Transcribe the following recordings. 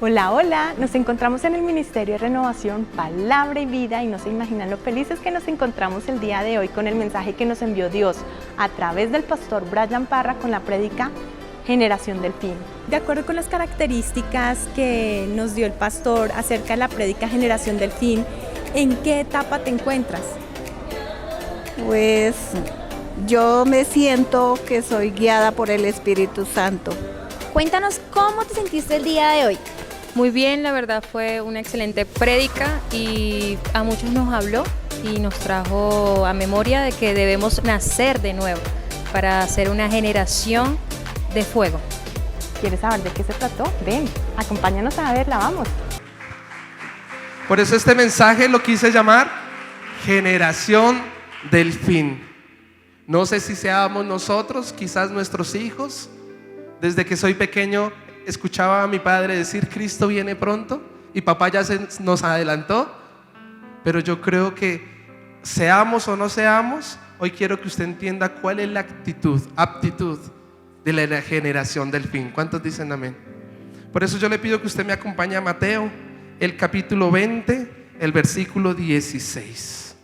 Hola, hola, nos encontramos en el Ministerio de Renovación, Palabra y Vida y no se imaginan lo felices que nos encontramos el día de hoy con el mensaje que nos envió Dios a través del pastor Brian Parra con la prédica Generación del Fin. De acuerdo con las características que nos dio el pastor acerca de la prédica Generación del Fin, ¿en qué etapa te encuentras? Pues yo me siento que soy guiada por el Espíritu Santo. Cuéntanos cómo te sentiste el día de hoy. Muy bien, la verdad fue una excelente prédica y a muchos nos habló y nos trajo a memoria de que debemos nacer de nuevo para ser una generación de fuego. ¿Quieres saber de qué se trató? Ven, acompáñanos a verla, vamos. Por eso este mensaje lo quise llamar Generación del Fin. No sé si seamos nosotros, quizás nuestros hijos. Desde que soy pequeño escuchaba a mi padre decir Cristo viene pronto y papá ya nos adelantó. Pero yo creo que seamos o no seamos, hoy quiero que usted entienda cuál es la aptitud de la generación del fin. ¿Cuántos dicen amén? Por eso yo le pido que usted me acompañe a Mateo, el capítulo 20, el versículo 16.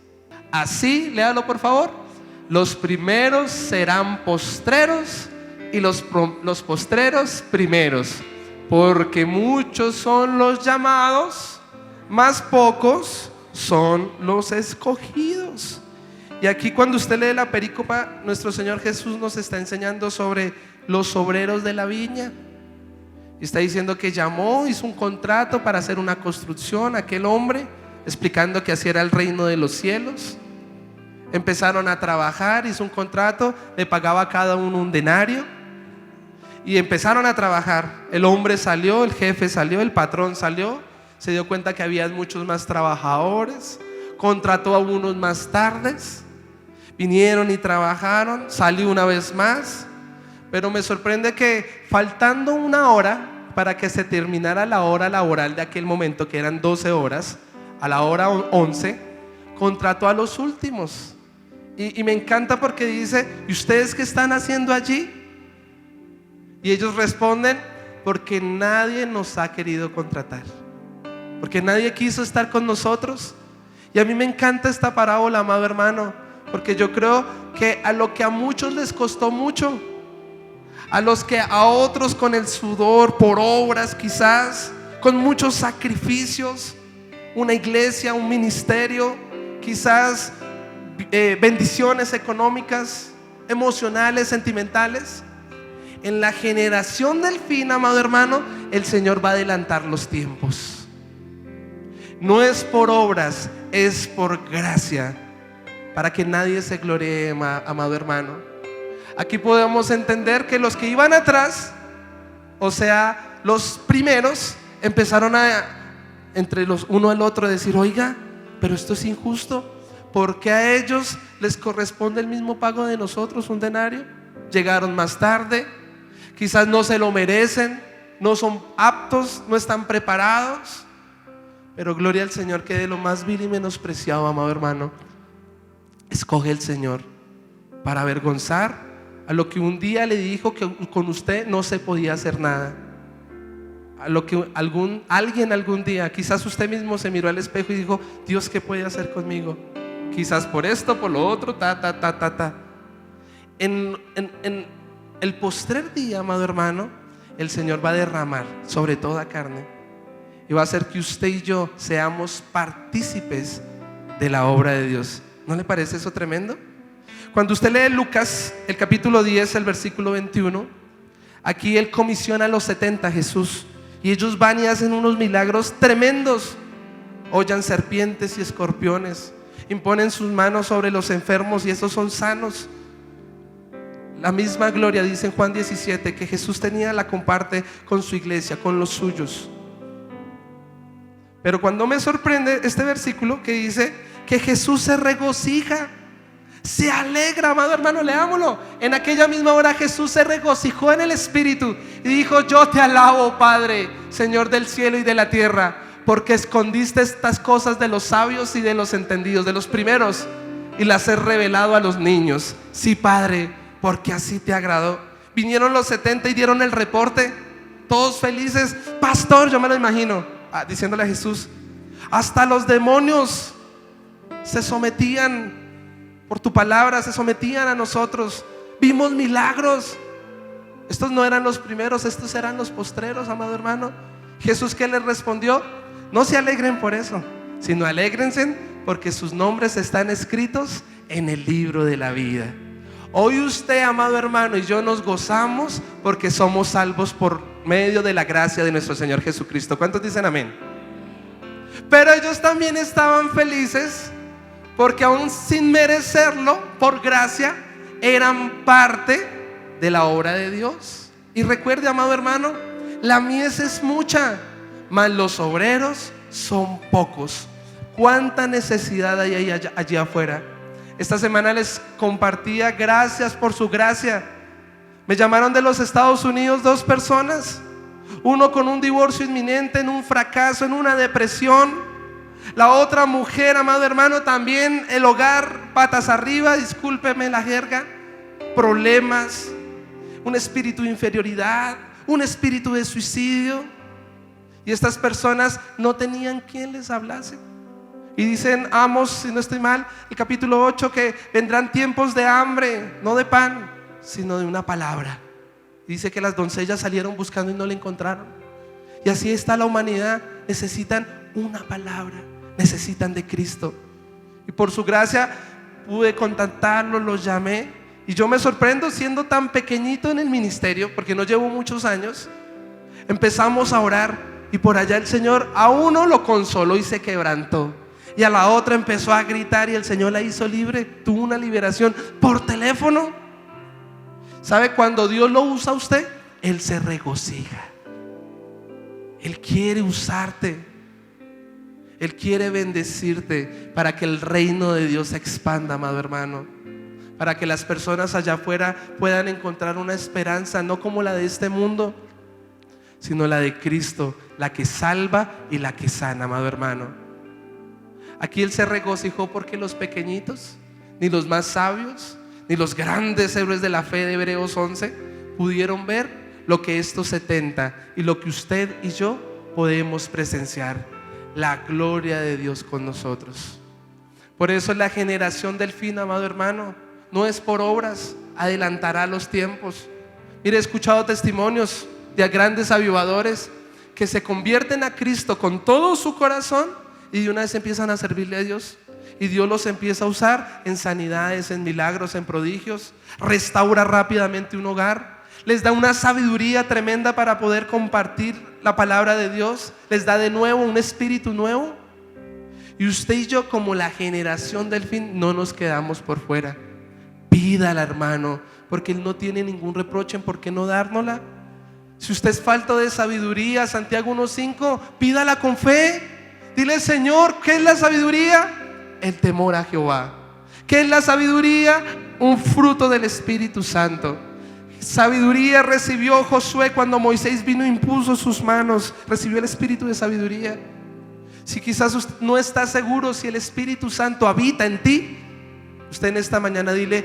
Así, léalo por favor. Los primeros serán postreros y los postreros primeros, porque muchos son los llamados, mas pocos son los escogidos. Y aquí cuando usted lee la perícopa, nuestro Señor Jesús nos está enseñando sobre los obreros de la viña. Y está diciendo que llamó, hizo un contrato para hacer una construcción, aquel hombre, explicando que así era el reino de los cielos. Empezaron a trabajar, hizo un contrato, le pagaba a cada uno un denario. Y empezaron a trabajar. El hombre salió, el jefe salió, el patrón salió. Se dio cuenta que había muchos más trabajadores. Contrató a unos más tardes. Vinieron y trabajaron. Salió una vez más. Pero me sorprende que faltando una hora para que se terminara la hora laboral de aquel momento, que eran 12 horas, a la hora 11, contrató a los últimos. Y me encanta porque dice: ¿y ustedes qué están haciendo allí? Y ellos responden: porque nadie nos ha querido contratar, porque nadie quiso estar con nosotros. Y a mí me encanta esta parábola, amado hermano, porque yo creo que a lo que a muchos les costó mucho, a los que a otros con el sudor, por obras quizás, con muchos sacrificios, una iglesia, un ministerio, quizás bendiciones económicas, emocionales, sentimentales. En la generación del fin, amado hermano, el Señor va a adelantar los tiempos. No es por obras, es por gracia, para que nadie se gloríe, amado hermano. Aquí podemos entender que los que iban atrás, o sea, los primeros, empezaron a, entre los uno al otro, a decir: oiga, pero esto es injusto. ¿Por qué a ellos les corresponde el mismo pago de nosotros, un denario? Llegaron más tarde. Quizás no se lo merecen, no son aptos, no están preparados. Pero gloria al Señor, que de lo más vil y menospreciado, amado hermano, escoge el Señor para avergonzar a lo que un día le dijo que con usted no se podía hacer nada. A lo que alguien algún día, quizás usted mismo se miró al espejo y dijo: Dios, ¿qué puede hacer conmigo? Quizás por esto, por lo otro, En el postrer día, amado hermano, el Señor va a derramar sobre toda carne y va a hacer que usted y yo seamos partícipes de la obra de Dios. ¿No le parece eso tremendo? Cuando usted lee Lucas, el capítulo 10, el versículo 21, aquí Él comisiona a los 70, Jesús, y ellos van y hacen unos milagros tremendos. Hollan serpientes y escorpiones, imponen sus manos sobre los enfermos y esos son sanos. La misma gloria dice en Juan 17 que Jesús tenía, la comparte con su iglesia, con los suyos. Pero cuando me sorprende este versículo que dice que Jesús se regocija, se alegra, amado hermano, leámoslo. En aquella misma hora Jesús se regocijó en el Espíritu y dijo: yo te alabo, Padre, Señor del cielo y de la tierra, porque escondiste estas cosas de los sabios y de los entendidos, de los primeros, y las has revelado a los niños. Sí, Padre, porque así te agradó. Vinieron los 70 y dieron el reporte. todos felices. Pastor, yo me lo imagino diciéndole a Jesús, hasta los demonios se sometían por tu palabra, se sometían a nosotros. Vimos milagros. Estos no eran los primeros, estos eran los postreros, amado hermano. Jesús, ¿qué les respondió? No se alegren por eso, sino alégrense porque sus nombres están escritos en el libro de la vida. Hoy usted, amado hermano, y yo nos gozamos porque somos salvos por medio de la gracia de nuestro Señor Jesucristo. ¿Cuántos dicen amén? Pero ellos también estaban felices porque aún sin merecerlo, por gracia, eran parte de la obra de Dios. Y recuerde, amado hermano, la mies es mucha, mas los obreros son pocos. ¿Cuánta necesidad hay allí afuera? Esta semana les compartía, gracias por su gracia. Me llamaron de los Estados Unidos 2 personas, uno con un divorcio inminente, en un fracaso, en una depresión. La otra mujer, amado hermano, también el hogar patas arriba, discúlpeme la jerga, problemas, un espíritu de inferioridad, un espíritu de suicidio. Y estas personas no tenían quien les hablase. Y dicen Amos, si no estoy mal, el capítulo 8, que vendrán tiempos de hambre, no de pan, sino de una palabra. Dice que las doncellas salieron buscando y no la encontraron. Y así está la humanidad. Necesitan una palabra, necesitan de Cristo. Y por su gracia pude contactarlos, los llamé. Y yo me sorprendo siendo tan pequeñito en el ministerio, porque no llevo muchos años. Empezamos a orar y por allá el Señor a uno lo consoló y se quebrantó. Y a la otra empezó a gritar y el Señor la hizo libre. Tuvo una liberación por teléfono. ¿Sabe? Cuando Dios lo usa a usted, Él se regocija. Él quiere usarte. Él quiere bendecirte para que el reino de Dios se expanda, amado hermano. Para que las personas allá afuera puedan encontrar una esperanza, no como la de este mundo, sino la de Cristo, la que salva y la que sana, amado hermano. Aquí Él se regocijó porque los pequeñitos, ni los más sabios, ni los grandes héroes de la fe de Hebreos 11 pudieron ver lo que estos 70 y lo que usted y yo podemos presenciar, la gloria de Dios con nosotros. Por eso la generación del fin, amado hermano, no es por obras, adelantará los tiempos. Mire, he escuchado testimonios de grandes avivadores que se convierten a Cristo con todo su corazón y de una vez empiezan a servirle a Dios. Y Dios los empieza a usar en sanidades, en milagros, en prodigios. Restaura rápidamente un hogar. Les da una sabiduría tremenda para poder compartir la palabra de Dios. Les da de nuevo un espíritu nuevo. Y usted y yo, como la generación del fin, no nos quedamos por fuera. Pídala, hermano, porque Él no tiene ningún reproche en por qué no dárnosla. Si usted es falto de sabiduría, Santiago 1:5, pídala con fe. Dile, Señor, ¿qué es la sabiduría? El temor a Jehová. ¿Qué es la sabiduría? Un fruto del Espíritu Santo. Sabiduría recibió Josué cuando Moisés vino e impuso sus manos. Recibió el espíritu de sabiduría. Si quizás usted no está seguro si el Espíritu Santo habita en ti, usted en esta mañana dile,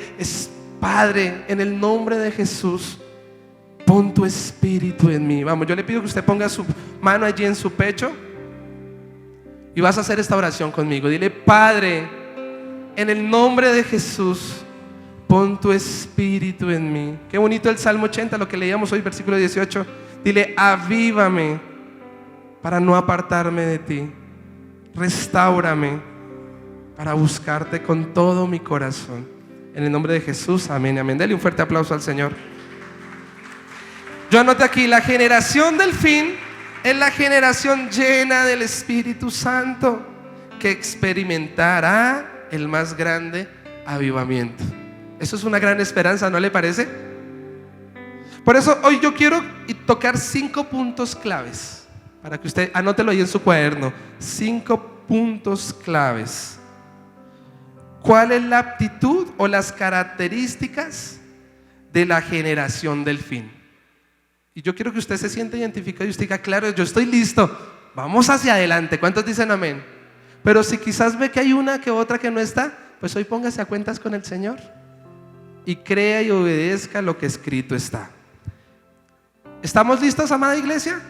Padre, en el nombre de Jesús, pon tu espíritu en mí. Vamos, yo le pido que usted ponga su mano allí en su pecho y vas a hacer esta oración conmigo. Dile, Padre, en el nombre de Jesús, pon tu espíritu en mí. Qué bonito el Salmo 80, lo que leíamos hoy, versículo 18. Dile, avívame para no apartarme de ti. Restáurame para buscarte con todo mi corazón. En el nombre de Jesús, amén, amén. Dale un fuerte aplauso al Señor. Yo anoté aquí, la generación del fin es la generación llena del Espíritu Santo que experimentará el más grande avivamiento. Eso es una gran esperanza, ¿no le parece? Por eso hoy yo quiero tocar 5 puntos claves, para que usted anótelo ahí en su cuaderno. 5 puntos claves. ¿Cuál es la aptitud o las características de la generación del fin? Y yo quiero que usted se sienta identificado y usted diga, claro, yo estoy listo, vamos hacia adelante. ¿Cuántos dicen amén? Pero si quizás ve que hay una que otra que no está, pues hoy póngase a cuentas con el Señor y crea y obedezca lo que escrito está. ¿Estamos listos, amada iglesia?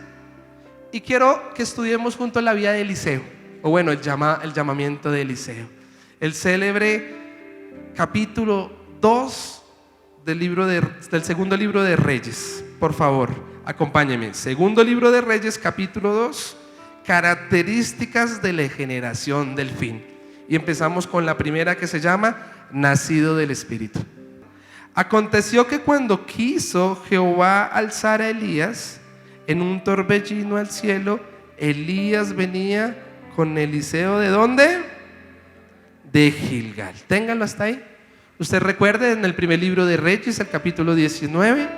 Y quiero que estudiemos juntos la vida de Eliseo, o bueno, el llamamiento de Eliseo. El célebre capítulo 2 del segundo libro de Reyes. Por favor, acompáñenme. Segundo libro de Reyes, capítulo 2, características de la generación del fin. Y empezamos con la primera, que se llama nacido del Espíritu. Aconteció que cuando quiso Jehová alzar a Elías en un torbellino al cielo, Elías venía con Eliseo, ¿de dónde? De Gilgal. Ténganlo hasta ahí. Usted recuerde en el primer libro de Reyes, el capítulo 19.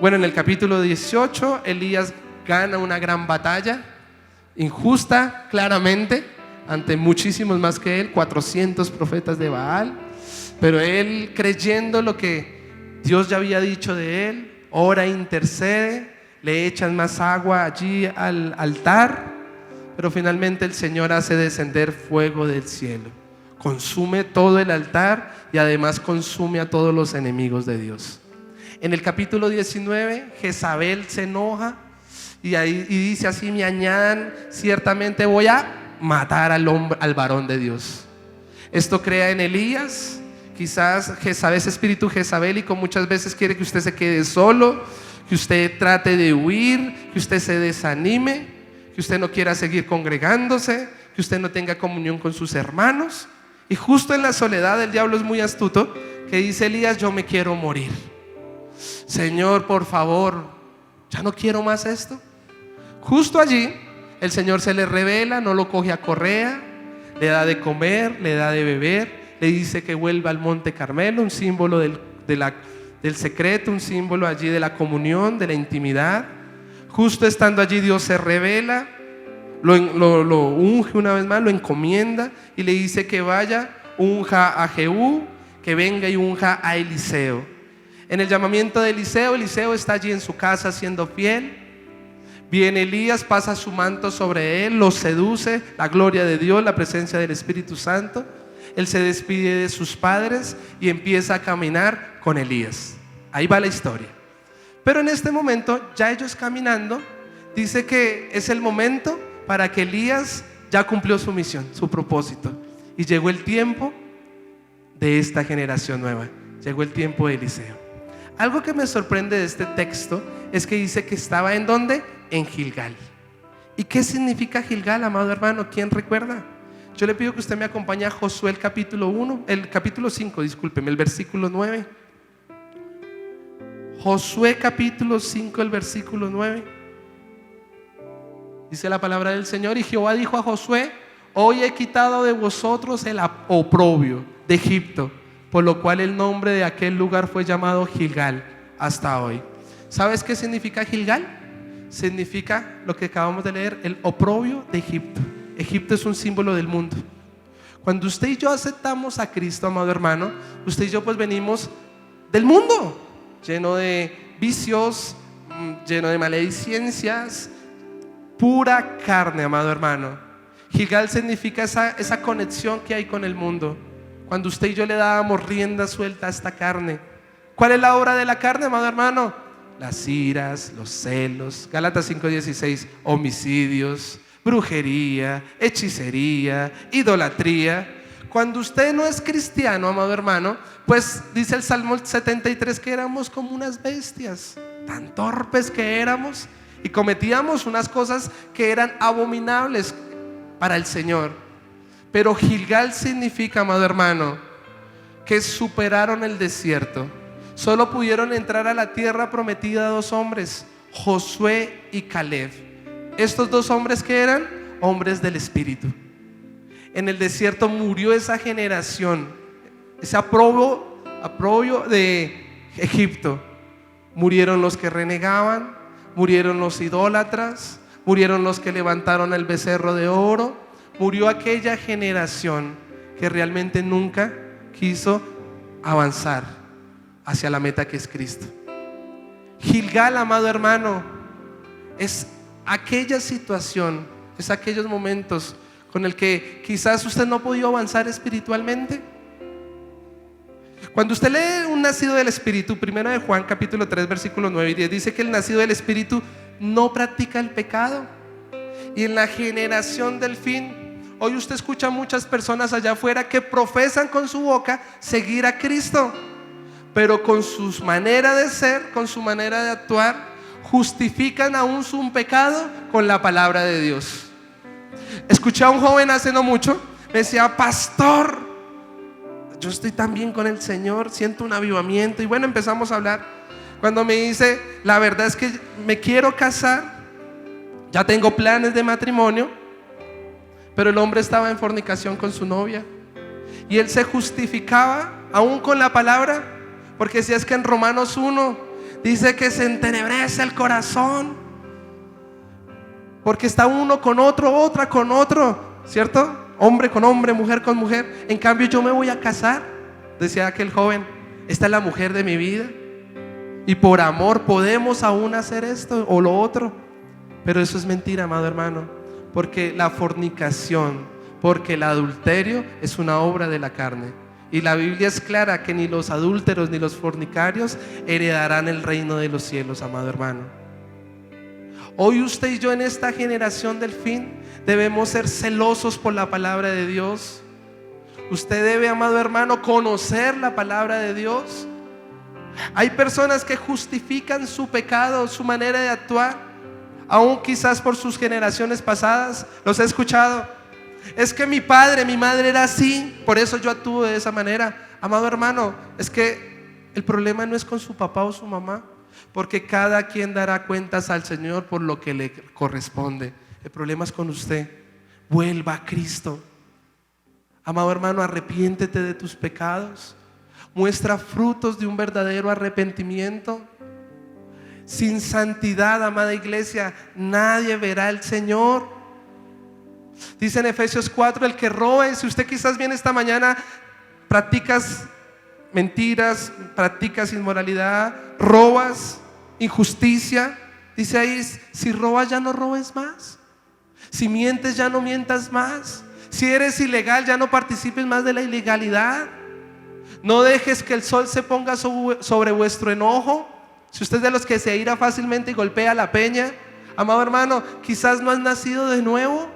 Bueno, en el capítulo 18, Elías gana una gran batalla, injusta, claramente, ante muchísimos más que él, 400 profetas de Baal. Pero él, creyendo lo que Dios ya había dicho de él, ora, intercede, le echan más agua allí al altar, pero finalmente el Señor hace descender fuego del cielo, consume todo el altar y además consume a todos los enemigos de Dios. En el capítulo 19, Jezabel se enoja y dice así: me añadan, ciertamente voy a matar al varón de Dios. Esto crea en Elías quizás ese espíritu jezabélico. Muchas veces quiere que usted se quede solo, que usted trate de huir, que usted se desanime, que usted no quiera seguir congregándose, que usted no tenga comunión con sus hermanos. Y justo en la soledad el diablo es muy astuto, que dice Elías: yo me quiero morir. Señor, por favor, ya no quiero más esto. Justo allí el Señor se le revela, no lo coge a correa, le da de comer, le da de beber, le dice que vuelva al Monte Carmelo, un símbolo del secreto, un símbolo allí de la comunión, de la intimidad. Justo estando allí, Dios se revela, lo unge una vez más, lo encomienda y le dice que vaya, unja a Jehú, que venga y unja a Eliseo. En el llamamiento de Eliseo, Eliseo está allí en su casa siendo fiel. Viene Elías, pasa su manto sobre él, lo seduce, la gloria de Dios, la presencia del Espíritu Santo. Él se despide de sus padres y empieza a caminar con Elías. Ahí va la historia. Pero en este momento, ya ellos caminando, dice que es el momento para que Elías ya cumplió su misión, su propósito. Y llegó el tiempo de esta generación nueva. Llegó el tiempo de Eliseo. Algo que me sorprende de este texto es que dice que estaba ¿en dónde? En Gilgal. ¿Y qué significa Gilgal, amado hermano? ¿Quién recuerda? Yo le pido que usted me acompañe a Josué el capítulo 5, discúlpeme, el versículo 9. Josué capítulo 5, el versículo 9. Dice la palabra del Señor: y Jehová dijo a Josué: hoy he quitado de vosotros el oprobio de Egipto, por lo cual el nombre de aquel lugar fue llamado Gilgal hasta hoy. ¿Sabes qué significa Gilgal? Significa lo que acabamos de leer, el oprobio de Egipto. Egipto es un símbolo del mundo. Cuando usted y yo aceptamos a Cristo, amado hermano, usted y yo pues venimos del mundo, lleno de vicios, lleno de maledicencias, pura carne, amado hermano. Gilgal significa esa conexión que hay con el mundo. Cuando usted y yo le dábamos rienda suelta a esta carne. ¿Cuál es la obra de la carne, amado hermano? Las iras, los celos, Gálatas 5:16, homicidios, brujería, hechicería, idolatría. Cuando usted no es cristiano, amado hermano, pues dice el Salmo 73 que éramos como unas bestias, tan torpes que éramos, y cometíamos unas cosas que eran abominables para el Señor. Pero Gilgal significa, amado hermano, que superaron el desierto. Solo pudieron entrar a la tierra prometida dos hombres, Josué y Caleb. Estos dos hombres, que eran hombres del Espíritu. En el desierto murió esa generación, ese oprobio de Egipto. Murieron los que renegaban, murieron los idólatras, murieron los que levantaron el becerro de oro. Murió aquella generación que realmente nunca quiso avanzar hacia la meta que es Cristo. Gilgal, amado hermano, es aquella situación, es aquellos momentos con el que quizás usted no ha podido avanzar espiritualmente. Cuando usted lee un nacido del Espíritu, 1 de Juan capítulo 3 versículos 9 y 10, dice que el nacido del Espíritu no practica el pecado. Y en la generación del fin, hoy usted escucha a muchas personas allá afuera que profesan con su boca seguir a Cristo, pero con su manera de ser, con su manera de actuar, justifican aún su pecado con la palabra de Dios. Escuché a un joven hace no mucho, me decía: pastor, yo estoy tan bien con el Señor, siento un avivamiento. Y bueno, empezamos a hablar. Cuando me dice: la verdad es que me quiero casar, ya tengo planes de matrimonio, pero el hombre estaba en fornicación con su novia. Y él se justificaba aún con la palabra, porque si es que en Romanos 1 dice que se entenebrece el corazón, porque está uno con otro, otra con otro, ¿cierto? Hombre con hombre, mujer con mujer. En cambio yo me voy a casar, decía aquel joven, esta es la mujer de mi vida, y por amor podemos aún hacer esto o lo otro. Pero eso es mentira, amado hermano, porque la fornicación, porque el adulterio es una obra de la carne. Y la Biblia es clara que ni los adúlteros ni los fornicarios heredarán el reino de los cielos, amado hermano. Hoy usted y yo, en esta generación del fin, debemos ser celosos por la palabra de Dios. Usted debe, amado hermano, conocer la palabra de Dios. Hay personas que justifican su pecado, su manera de actuar, aún quizás por sus generaciones pasadas. Los he escuchado: es que mi padre, mi madre era así, por eso yo actúo de esa manera. Amado hermano, es que el problema no es con su papá o su mamá, porque cada quien dará cuentas al Señor por lo que le corresponde. El problema es con usted. Vuelva a Cristo. Amado hermano, arrepiéntete de tus pecados. Muestra frutos de un verdadero arrepentimiento. Sin santidad, amada iglesia, nadie verá al Señor. Dice en Efesios 4: el que robe, si usted quizás viene esta mañana, practicas mentiras, practicas inmoralidad, robas, injusticia, dice ahí: si robas ya no robes más, si mientes ya no mientas más, si eres ilegal ya no participes más de la ilegalidad. No dejes que el sol se ponga sobre vuestro enojo. Si usted es de los que se ira fácilmente y golpea la peña, amado hermano, quizás no has nacido de nuevo.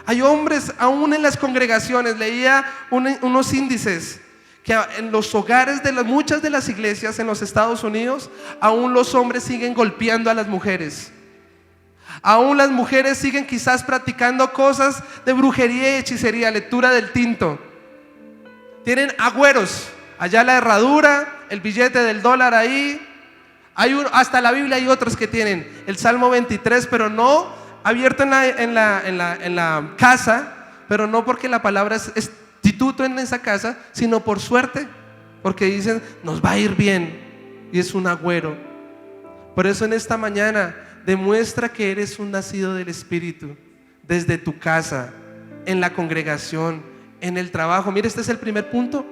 Hay hombres aún en las congregaciones, leía unos índices, que en los hogares de muchas de las iglesias en los Estados Unidos, aún los hombres siguen golpeando a las mujeres. Aún las mujeres siguen quizás practicando cosas de brujería y hechicería, lectura del tinto. Tienen agüeros, allá la herradura, el billete del dólar ahí. Hasta la Biblia hay otros que tienen el Salmo 23, pero no abierto en la casa, pero no porque la palabra es instituto en esa casa, sino por suerte, porque dicen: nos va a ir bien, y es un agüero. Por eso en esta mañana demuestra que eres un nacido del Espíritu, desde tu casa, en la congregación, en el trabajo. Mire, este es el primer punto,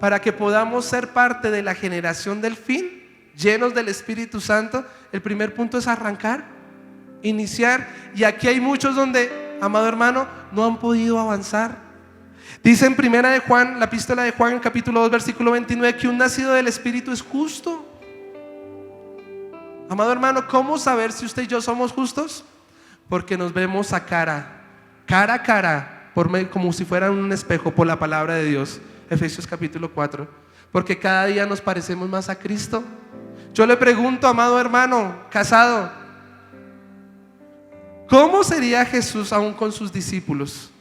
para que podamos ser parte de la generación del fin, llenos del Espíritu Santo. El primer punto es arrancar, iniciar. Y aquí hay muchos donde, amado hermano, no han podido avanzar. Dice en primera de Juan, la epístola de Juan, capítulo 2, versículo 29, que un nacido del Espíritu es justo. Amado hermano, ¿cómo saber si usted y yo somos justos? Porque nos vemos a cara a cara, como si fuera un espejo, por la palabra de Dios. Efesios capítulo 4. Porque cada día nos parecemos más a Cristo. Yo le pregunto, amado hermano casado, ¿cómo sería Jesús aún con sus discípulos?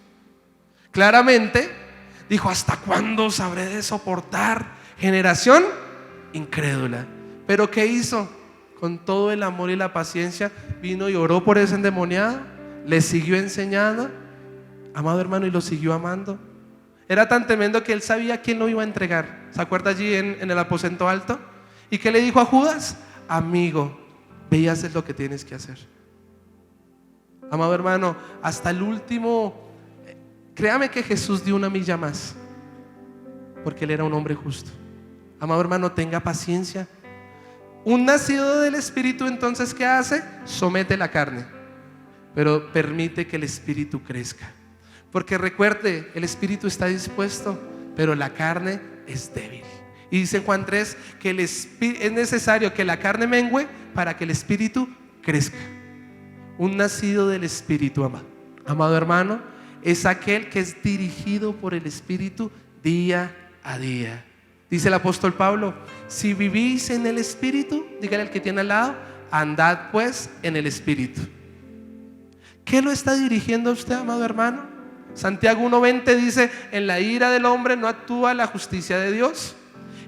Claramente dijo: ¿hasta cuándo os habré de soportar, generación incrédula? Pero ¿qué hizo? Con todo el amor y la paciencia vino y oró por ese endemoniado, le siguió enseñando, amado hermano, y lo siguió amando. Era tan tremendo que él sabía quién lo iba a entregar. ¿Se acuerda allí en el aposento alto? ¿Y qué le dijo a Judas? Amigo, ve y haces lo que tienes que hacer. Amado hermano, hasta el último, créame que Jesús dio una milla más, porque él era un hombre justo. Amado hermano, tenga paciencia. Un nacido del Espíritu, entonces, ¿qué hace? Somete la carne, pero permite que el Espíritu crezca. Porque recuerde, el Espíritu está dispuesto, pero la carne es débil. Y dice Juan 3 que es necesario que la carne mengüe para que el espíritu crezca. Un nacido del espíritu, amado hermano, es aquel que es dirigido por el espíritu día a día. Dice el apóstol Pablo: si vivís en el espíritu, dígale al que tiene al lado, andad pues en el espíritu. ¿Qué lo está dirigiendo a usted, amado hermano? Santiago 1:20 dice: en la ira del hombre no actúa la justicia de Dios.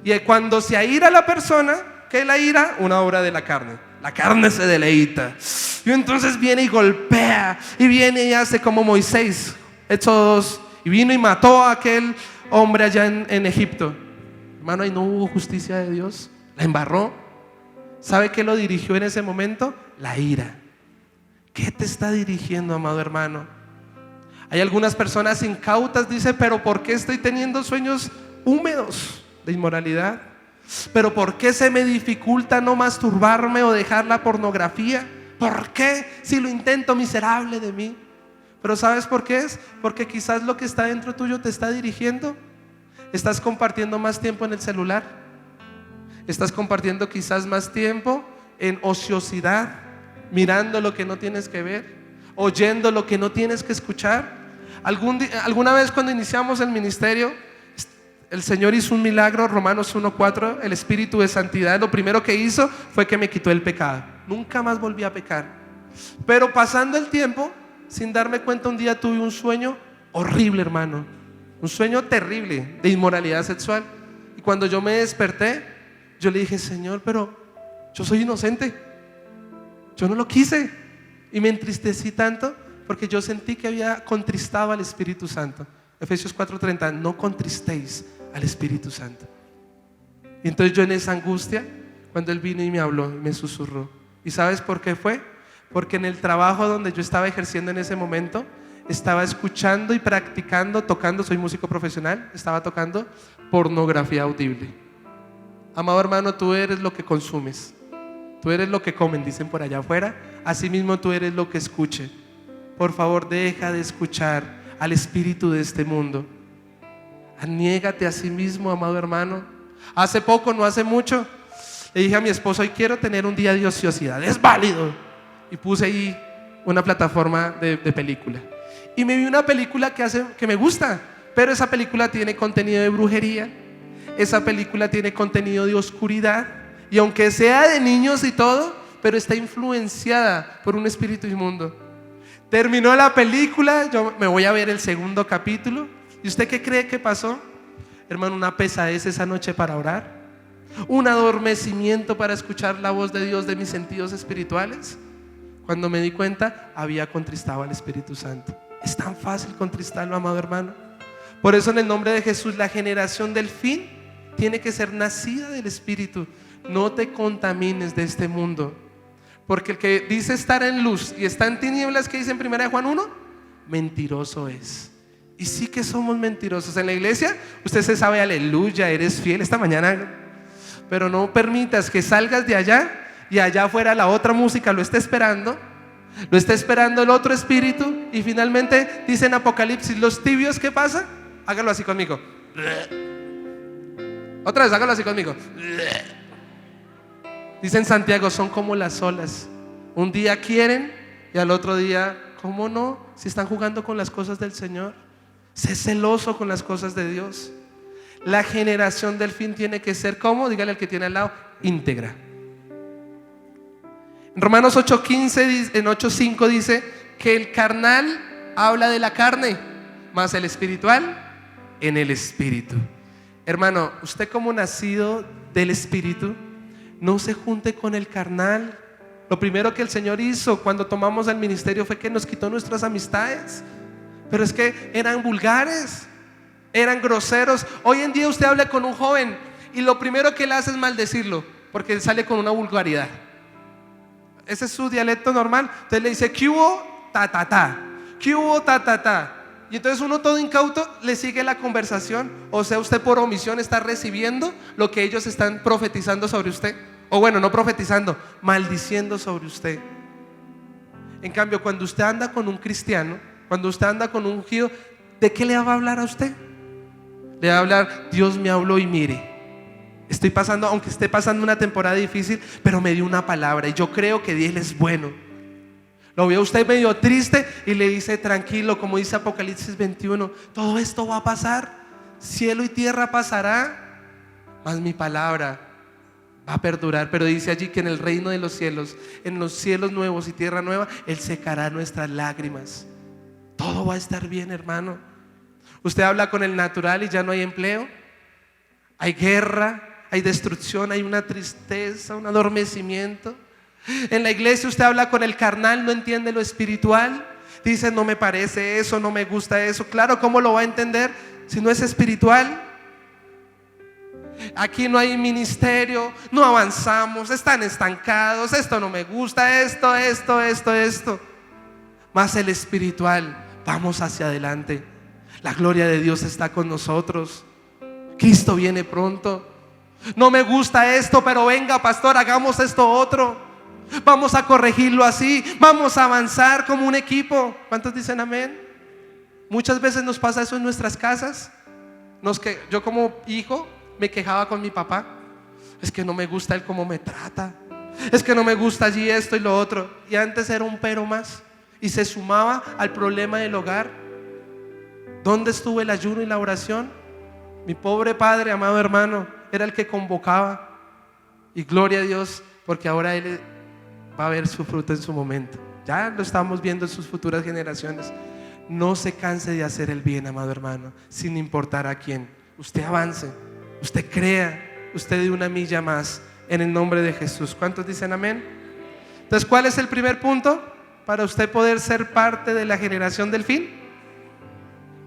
Y cuando se aira la persona, ¿qué es la ira? Una obra de la carne. La carne se deleita. Y entonces viene y golpea. Y viene y hace como Moisés, Éxodo 2. Y vino y mató a aquel hombre allá en Egipto. Hermano, ahí no hubo justicia de Dios. La embarró. ¿Sabe qué lo dirigió en ese momento? La ira. ¿Qué te está dirigiendo, amado hermano? Hay algunas personas incautas, dice: pero ¿por qué estoy teniendo sueños húmedos de inmoralidad? ¿Pero por qué se me dificulta no masturbarme o dejar la pornografía? ¿Por qué si lo intento, miserable de mí? Pero ¿sabes por qué es? Porque quizás lo que está dentro tuyo te está dirigiendo. Estás compartiendo más tiempo en el celular. Estás compartiendo quizás más tiempo en ociosidad, mirando lo que no tienes que ver, oyendo lo que no tienes que escuchar. Alguna vez cuando iniciamos el ministerio, el Señor hizo un milagro, Romanos 1:4, el Espíritu de Santidad. Lo primero que hizo fue que me quitó el pecado. Nunca más volví a pecar. Pero pasando el tiempo, sin darme cuenta, un día tuve un sueño horrible, hermano. Un sueño terrible de inmoralidad sexual. Y cuando yo me desperté, yo le dije: Señor, pero yo soy inocente. Yo no lo quise. Y me entristecí tanto porque yo sentí que había contristado al Espíritu Santo. Efesios 4:30, no contristéis al Espíritu Santo. Y entonces yo en esa angustia, cuando Él vino y me habló y me susurró. ¿Y sabes por qué fue? Porque en el trabajo donde yo estaba ejerciendo en ese momento, estaba escuchando y practicando, tocando, soy músico profesional, estaba tocando pornografía audible. Amado hermano, tú eres lo que consumes. Tú eres lo que comen, dicen por allá afuera. Asimismo tú eres lo que escuche. Por favor, deja de escuchar al espíritu de este mundo. Niégate a sí mismo, amado hermano. Hace poco, no hace mucho, le dije a mi esposo: hoy quiero tener un día de ociosidad, es válido. Y puse ahí una plataforma de película. Y me vi una película que me gusta, pero esa película tiene contenido de brujería. Esa película tiene contenido de oscuridad. Y aunque sea de niños y todo, pero está influenciada por un espíritu inmundo. Terminó la película, yo me voy a ver el segundo capítulo. ¿Y usted qué cree que pasó? Hermano, una pesadez esa noche para orar, un adormecimiento para escuchar la voz de Dios de mis sentidos espirituales. Cuando me di cuenta, había contristado al Espíritu Santo. Es tan fácil contristarlo, amado hermano. Por eso, en el nombre de Jesús, la generación del fin tiene que ser nacida del Espíritu. No te contamines de este mundo, porque el que dice estar en luz y está en tinieblas, que dice en 1 Juan 1, mentiroso es. Y sí que somos mentirosos. En la iglesia usted se sabe aleluya, eres fiel esta mañana, pero no permitas que salgas de allá y allá afuera la otra música lo está esperando el otro espíritu. Y finalmente dice en Apocalipsis: los tibios, ¿qué pasa? Hágalo así conmigo. Otra vez, hágalo así conmigo. Dice en Santiago: son como las olas. Un día quieren y al otro día, ¿cómo no? Si están jugando con las cosas del Señor. Sé celoso con las cosas de Dios. La generación del fin tiene que ser, ¿cómo? Dígale al que tiene al lado: íntegra. En Romanos 8:15, en 8:5 dice que el carnal habla de la carne, más el espiritual en el espíritu. Hermano, usted como nacido del espíritu, no se junte con el carnal. Lo primero que el Señor hizo cuando tomamos el ministerio fue que nos quitó nuestras amistades. Pero es que eran vulgares, eran groseros. Hoy en día usted habla con un joven y lo primero que él hace es maldecirlo, porque él sale con una vulgaridad. Ese es su dialecto normal. Entonces le dice: ¿qué hubo? Ta, ta, ta. ¿Qué hubo? Ta, ta, ta. Y entonces uno todo incauto le sigue la conversación. O sea, usted por omisión está recibiendo lo que ellos están profetizando sobre usted. O bueno, no profetizando, maldiciendo sobre usted. En cambio, cuando usted anda con un cristiano, cuando usted anda con un ungido, ¿de qué le va a hablar a usted? Le va a hablar: Dios me habló y mire. Estoy pasando, aunque esté pasando una temporada difícil, pero me dio una palabra y yo creo que Él es bueno. Lo vio usted medio triste y le dice tranquilo, como dice Apocalipsis 21, todo esto va a pasar, cielo y tierra pasará, mas mi palabra va a perdurar. Pero dice allí que en el reino de los cielos, en los cielos nuevos y tierra nueva, Él secará nuestras lágrimas. Todo va a estar bien, hermano. Usted habla con el natural y ya no hay empleo, hay guerra, hay destrucción, hay una tristeza, un adormecimiento. En la iglesia usted habla con el carnal, no entiende lo espiritual, dice no me parece eso, no me gusta eso. Claro, ¿cómo lo va a entender si no es espiritual? Aquí no hay ministerio, no avanzamos, están estancados, esto no me gusta, esto. Más el espiritual, vamos hacia adelante. La gloria de Dios está con nosotros. Cristo viene pronto. No me gusta esto, pero venga, pastor, hagamos esto otro. Vamos a corregirlo así, vamos a avanzar como un equipo. ¿Cuántos dicen amén? Muchas veces nos pasa eso en nuestras casas. Yo como hijo me quejaba con mi papá. Es que no me gusta él cómo me trata. Es que no me gusta allí esto y lo otro. Y antes era un pero más. Y se sumaba al problema del hogar. ¿Dónde estuvo el ayuno y la oración? Mi pobre padre, amado hermano, era el que convocaba. Y gloria a Dios, porque ahora él va a ver su fruto en su momento. Ya lo estamos viendo en sus futuras generaciones. No se canse de hacer el bien, amado hermano, sin importar a quién. Usted avance, usted crea, usted dé una milla más en el nombre de Jesús. ¿Cuántos dicen amén? Entonces, ¿cuál es el primer punto para usted poder ser parte de la generación del fin?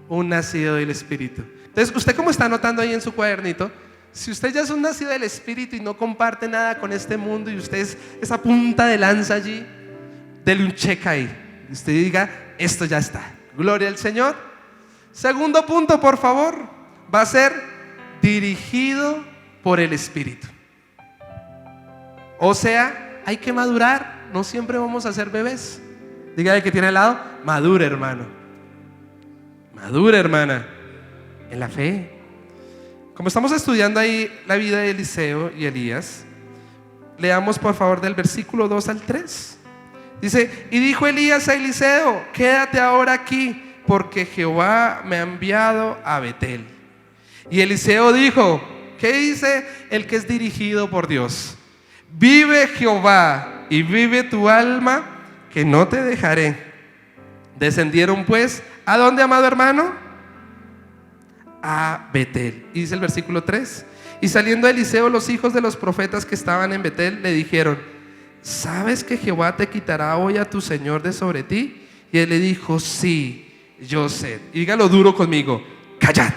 Un nacido del Espíritu. Entonces, usted, como está anotando ahí en su cuadernito, si usted ya es un nacido del Espíritu y no comparte nada con este mundo y usted es esa punta de lanza allí, dele un check ahí. Usted diga, esto ya está. Gloria al Señor. Segundo punto, por favor, va a ser dirigido por el Espíritu. O sea, hay que madurar. No siempre vamos a ser bebés. Dígale que tiene al lado, madura, hermano. Madura, hermana, en la fe. Como estamos estudiando ahí la vida de Eliseo y Elías, leamos por favor del versículo 2 al 3. Dice, y dijo Elías a Eliseo, quédate ahora aquí, porque Jehová me ha enviado a Betel. Y Eliseo dijo, ¿qué dice el que es dirigido por Dios? Vive Jehová y vive tu alma, que no te dejaré. Descendieron pues, ¿a dónde, amado hermano? A Betel. Y dice el versículo 3, y saliendo Eliseo, los hijos de los profetas que estaban en Betel le dijeron, ¿sabes que Jehová te quitará hoy a tu señor de sobre ti? Y él le dijo, sí, yo sé. Y dígalo duro conmigo, callad.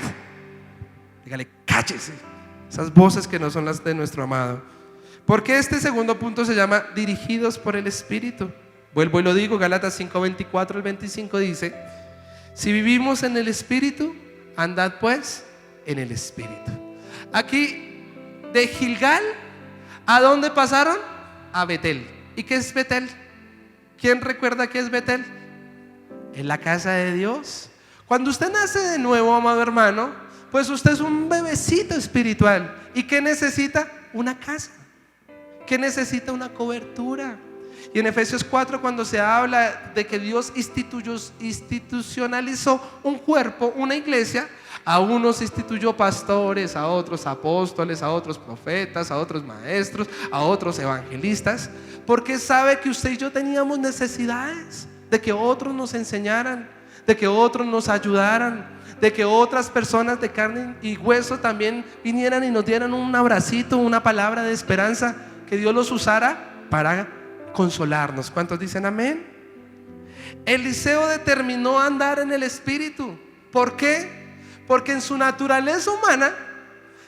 Dígale, cállese. Esas voces que no son las de nuestro amado. Porque este segundo punto se llama dirigidos por el Espíritu. Vuelvo y lo digo, Gálatas 5:24 al 25 dice, si vivimos en el Espíritu, andad pues en el Espíritu. Aquí de Gilgal, ¿a dónde pasaron? A Betel. ¿Y qué es Betel? ¿Quién recuerda qué es Betel? En la casa de Dios. Cuando usted nace de nuevo, amado hermano, pues usted es un bebecito espiritual. ¿Y qué necesita? Una casa. ¿Qué necesita? Una cobertura. Y en Efesios 4, cuando se habla de que Dios institucionalizó un cuerpo, una iglesia, a unos instituyó pastores, a otros apóstoles, a otros profetas, a otros maestros, a otros evangelistas, porque sabe que usted y yo teníamos necesidades de que otros nos enseñaran, de que otros nos ayudaran, de que otras personas de carne y hueso también vinieran y nos dieran un abracito, una palabra de esperanza, que Dios los usara para consolarnos. ¿Cuántos dicen amén? Eliseo determinó andar en el Espíritu. ¿Por qué? Porque en su naturaleza humana,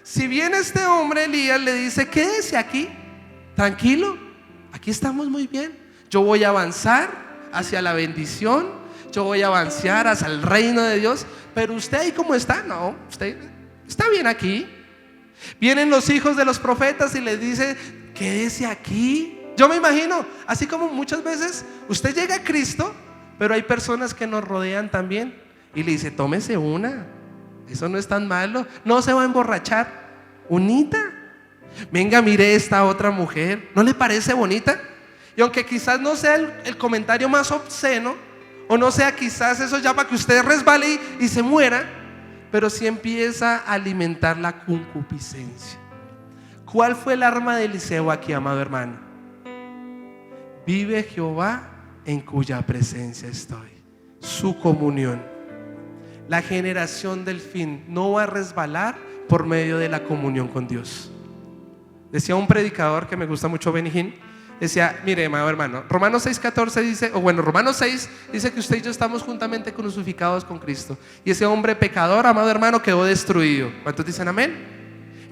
si bien este hombre Elías le dice, quédese aquí, tranquilo, aquí estamos muy bien, yo voy a avanzar hacia la bendición, yo voy a avanzar hacia el reino de Dios, pero usted ahí como está, no, usted está bien aquí. Vienen los hijos de los profetas y les dice, quédese aquí. Yo me imagino, así como muchas veces usted llega a Cristo, pero hay personas que nos rodean también y le dice, tómese una, eso no es tan malo, no se va a emborrachar, unita, Venga, mire esta otra mujer, ¿no le parece bonita? Y aunque quizás no sea el comentario más obsceno, o no sea quizás eso ya para que usted resbale y se muera, pero sí empieza a alimentar la concupiscencia. ¿Cuál fue el arma de Eliseo aquí, amado hermano? Vive Jehová en cuya presencia estoy. Su comunión. La generación del fin no va a resbalar por medio de la comunión con Dios. Decía un predicador que me gusta mucho, Benny Hinn, decía, mire, amado hermano, Romanos 6:14 dice, Romanos 6 dice que usted y yo estamos juntamente crucificados con Cristo. Y ese hombre pecador, amado hermano, quedó destruido. ¿Cuántos dicen amén?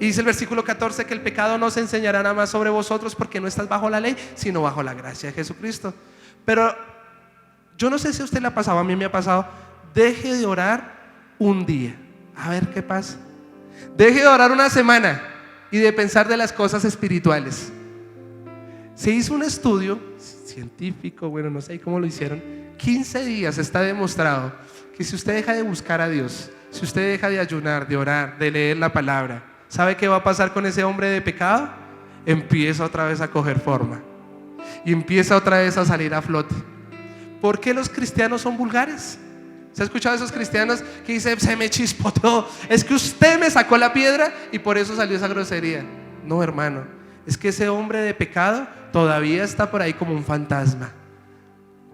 Y dice el versículo 14 que el pecado no se enseñará nada más sobre vosotros porque no estás bajo la ley, sino bajo la gracia de Jesucristo. Pero yo no sé si a usted le ha pasado, a mí me ha pasado, deje de orar un día, a ver qué pasa. Deje de orar una semana y de pensar de las cosas espirituales. Se hizo un estudio científico, bueno, no sé cómo lo hicieron, 15 días está demostrado que si usted deja de buscar a Dios, si usted deja de ayunar, de orar, de leer la palabra, ¿sabe qué va a pasar con ese hombre de pecado? Empieza otra vez a coger forma y empieza otra vez a salir a flote. ¿Por qué los cristianos son vulgares? ¿Se ha escuchado a esos cristianos que dicen, se me chispoteó, es que usted me sacó la piedra y por eso salió esa grosería? No, hermano, es que ese hombre de pecado todavía está por ahí como un fantasma,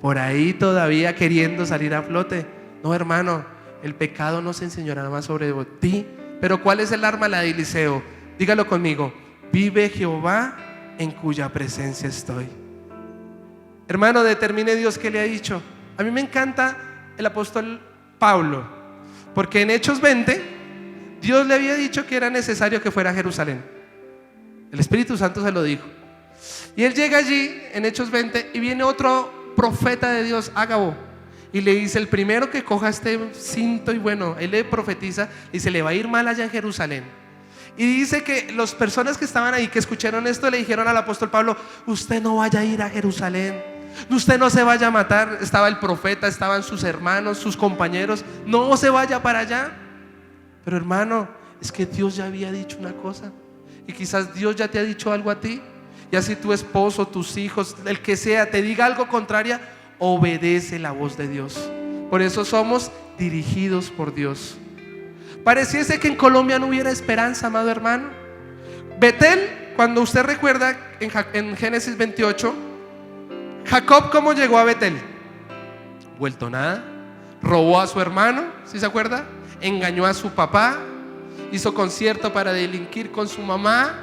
por ahí todavía queriendo salir a flote. No, hermano, el pecado no se enseñará más sobre ti. Pero ¿cuál es el arma? La de Eliseo. Dígalo conmigo: vive Jehová en cuya presencia estoy. Hermano, determine Dios qué le ha dicho. A mí me encanta el apóstol Pablo, porque en Hechos 20 Dios le había dicho que era necesario que fuera a Jerusalén. El Espíritu Santo se lo dijo. Y él llega allí en Hechos 20 y viene otro profeta de Dios, Ágabo, y le dice: el primero que coja este cinto, y bueno, él le profetiza y se le va a ir mal allá en Jerusalén. Y dice que las personas que estaban ahí, que escucharon esto, le dijeron al apóstol Pablo: usted no vaya a ir a Jerusalén, usted no se vaya a matar. Estaba el profeta, estaban sus hermanos, sus compañeros, no se vaya para allá. Pero hermano, es que Dios ya había dicho una cosa, y quizás Dios ya te ha dicho algo a ti. Y así tu esposo, tus hijos, el que sea, te diga algo contrario, obedece la voz de Dios. Por eso somos dirigidos por Dios. Pareciese que en Colombia no hubiera esperanza, amado hermano. Betel, cuando usted recuerda en Génesis 28, Jacob, ¿cómo llegó a Betel? Vuelto nada, robó a su hermano, ¿sí se acuerda? Engañó a su papá, hizo concierto para delinquir con su mamá.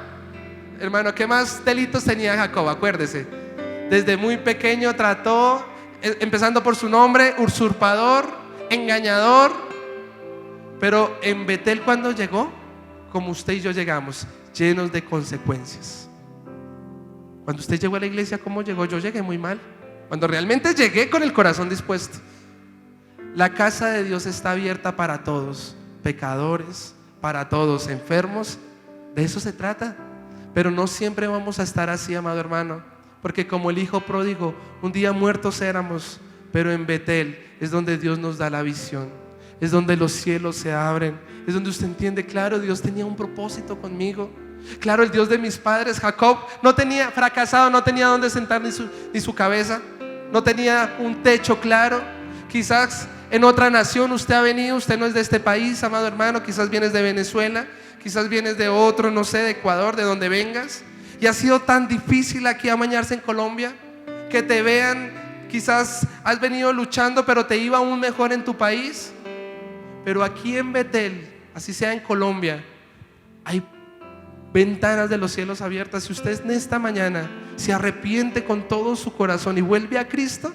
Hermano, ¿qué más delitos tenía Jacob? Acuérdese, desde muy pequeño trató, empezando por su nombre, usurpador, engañador. Pero en Betel, cuando llegó, como usted y yo llegamos, llenos de consecuencias. Cuando usted llegó a la iglesia, ¿cómo llegó? Yo llegué muy mal. Cuando realmente llegué con el corazón dispuesto. La casa de Dios está abierta para todos, pecadores, para todos, enfermos. De eso se trata. Pero no siempre vamos a estar así, amado hermano, porque como el hijo pródigo, un día muertos éramos, pero en Betel es donde Dios nos da la visión, es donde los cielos se abren, es donde usted entiende: claro, Dios tenía un propósito conmigo. Claro, el Dios de mis padres, Jacob, no tenía, fracasado, no tenía dónde sentar ni su cabeza, no tenía un techo claro. Quizás en otra nación usted ha venido, usted no es de este país, amado hermano, quizás vienes de Venezuela, quizás vienes de otro, no sé, de Ecuador, de donde vengas, y ha sido tan difícil aquí amañarse en Colombia, que te vean, quizás has venido luchando, pero te iba aún mejor en tu país. Pero aquí en Betel, así sea en Colombia, hay ventanas de los cielos abiertas. Si usted en esta mañana se arrepiente con todo su corazón y vuelve a Cristo,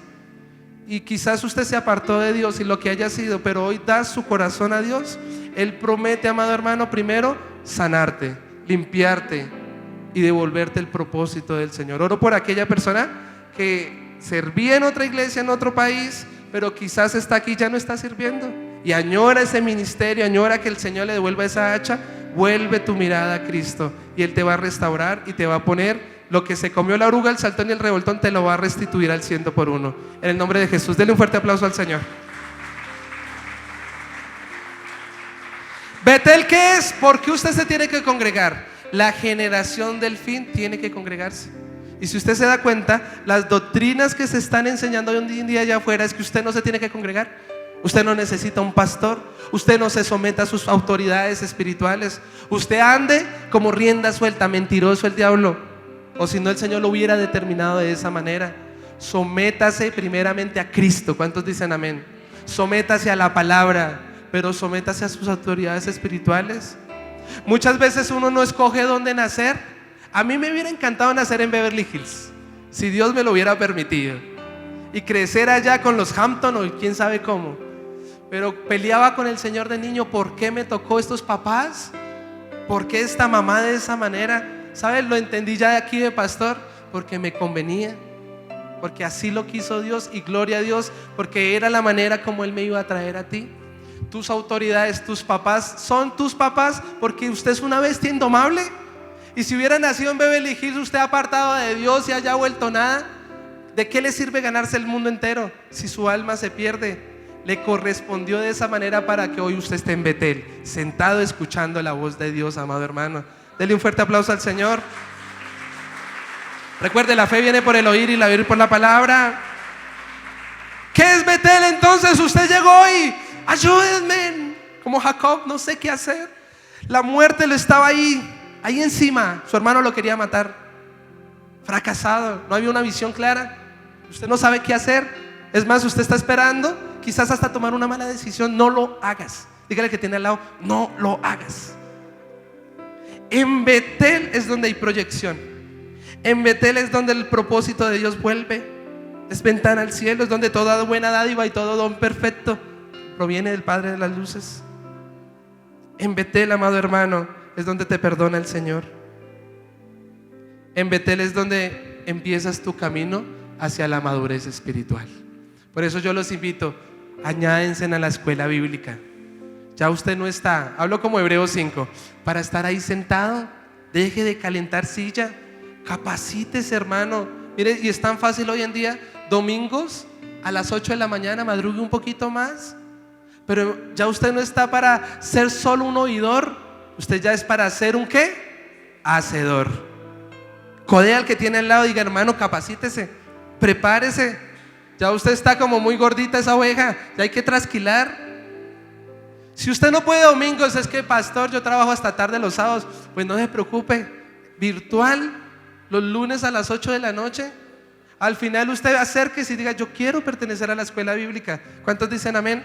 y quizás usted se apartó de Dios y lo que haya sido, pero hoy da su corazón a Dios, Él promete, amado hermano, primero sanarte, limpiarte y devolverte el propósito del Señor. Oro por aquella persona que servía en otra iglesia, en otro país, pero quizás está aquí, ya no está sirviendo, y añora ese ministerio, añora que el Señor le devuelva esa hacha. Vuelve tu mirada a Cristo y Él te va a restaurar y te va a poner lo que se comió la oruga, el saltón y el revoltón, te lo va a restituir al 100 por uno. En el nombre de Jesús, denle un fuerte aplauso al Señor. Betel, ¿qué es? ¿Por qué usted se tiene que congregar? la generación del fin tiene que congregarse. Y si usted se da cuenta, las doctrinas que se están enseñando hoy en día allá afuera es que usted no se tiene que congregar. Usted no necesita un pastor. Usted no se someta a sus autoridades espirituales. Usted ande como rienda suelta. Mentiroso el diablo. O si no, el Señor lo hubiera determinado de esa manera. Sométase primeramente a Cristo. ¿Cuántos dicen amén? Sométase a la palabra, pero sométase a sus autoridades espirituales. Muchas veces uno no escoge dónde nacer. A mí me hubiera encantado nacer en Beverly Hills, si Dios me lo hubiera permitido, y crecer allá con los Hampton o quién sabe cómo. Pero peleaba con el Señor de niño. ¿Por qué me tocó estos papás? ¿Por qué esta mamá de esa manera? ¿Sabes? Lo entendí ya de aquí de pastor, porque me convenía, porque así lo quiso Dios, y gloria a Dios, porque era la manera como Él me iba a traer a ti. Tus autoridades, tus papás son tus papás porque usted es una bestia indomable. Y si hubiera nacido en Beverly Hills, usted apartado de Dios y haya vuelto nada, ¿de qué le sirve ganarse el mundo entero si su alma se pierde? Le correspondió de esa manera para que hoy usted esté en Betel, sentado escuchando la voz de Dios, amado hermano. Dele un fuerte aplauso al Señor. Recuerde, la fe viene por el oír y la oír por la palabra. ¿Qué es Betel entonces? Usted llegó y ayúdenme, como Jacob, no sé qué hacer. La muerte lo estaba ahí encima. Su hermano lo quería matar. Fracasado, no había una visión clara. Usted no sabe qué hacer. Es más, usted está esperando quizás hasta tomar una mala decisión. No lo hagas. Dígale que tiene al lado, no lo hagas. En Betel es donde hay proyección. En Betel es donde el propósito de Dios vuelve. Es ventana al cielo, es donde toda buena dádiva y todo don perfecto proviene del Padre de las luces. En Betel, amado hermano, es donde te perdona el Señor. En Betel es donde empiezas tu camino hacia la madurez espiritual. Por eso yo los invito, añádense a la escuela bíblica. Ya usted no está, hablo como Hebreos 5, para estar ahí sentado. Deje de calentar silla, capacítese, hermano. Mire, y es tan fácil hoy en día, domingos a las 8 de la mañana, madrugue un poquito más. Pero ya usted no está para ser solo un oidor, usted ya es para ser un ¿qué? Hacedor. Codea al que tiene al lado y diga, hermano, capacítese, prepárese. Ya usted está como muy gordita esa oveja, ya hay que trasquilar. Si usted no puede domingos, es que pastor, yo trabajo hasta tarde los sábados. Pues no se preocupe, virtual, los lunes a las 8 de la noche. Al final usted acérquese y diga, yo quiero pertenecer a la escuela bíblica. ¿Cuántos dicen amén?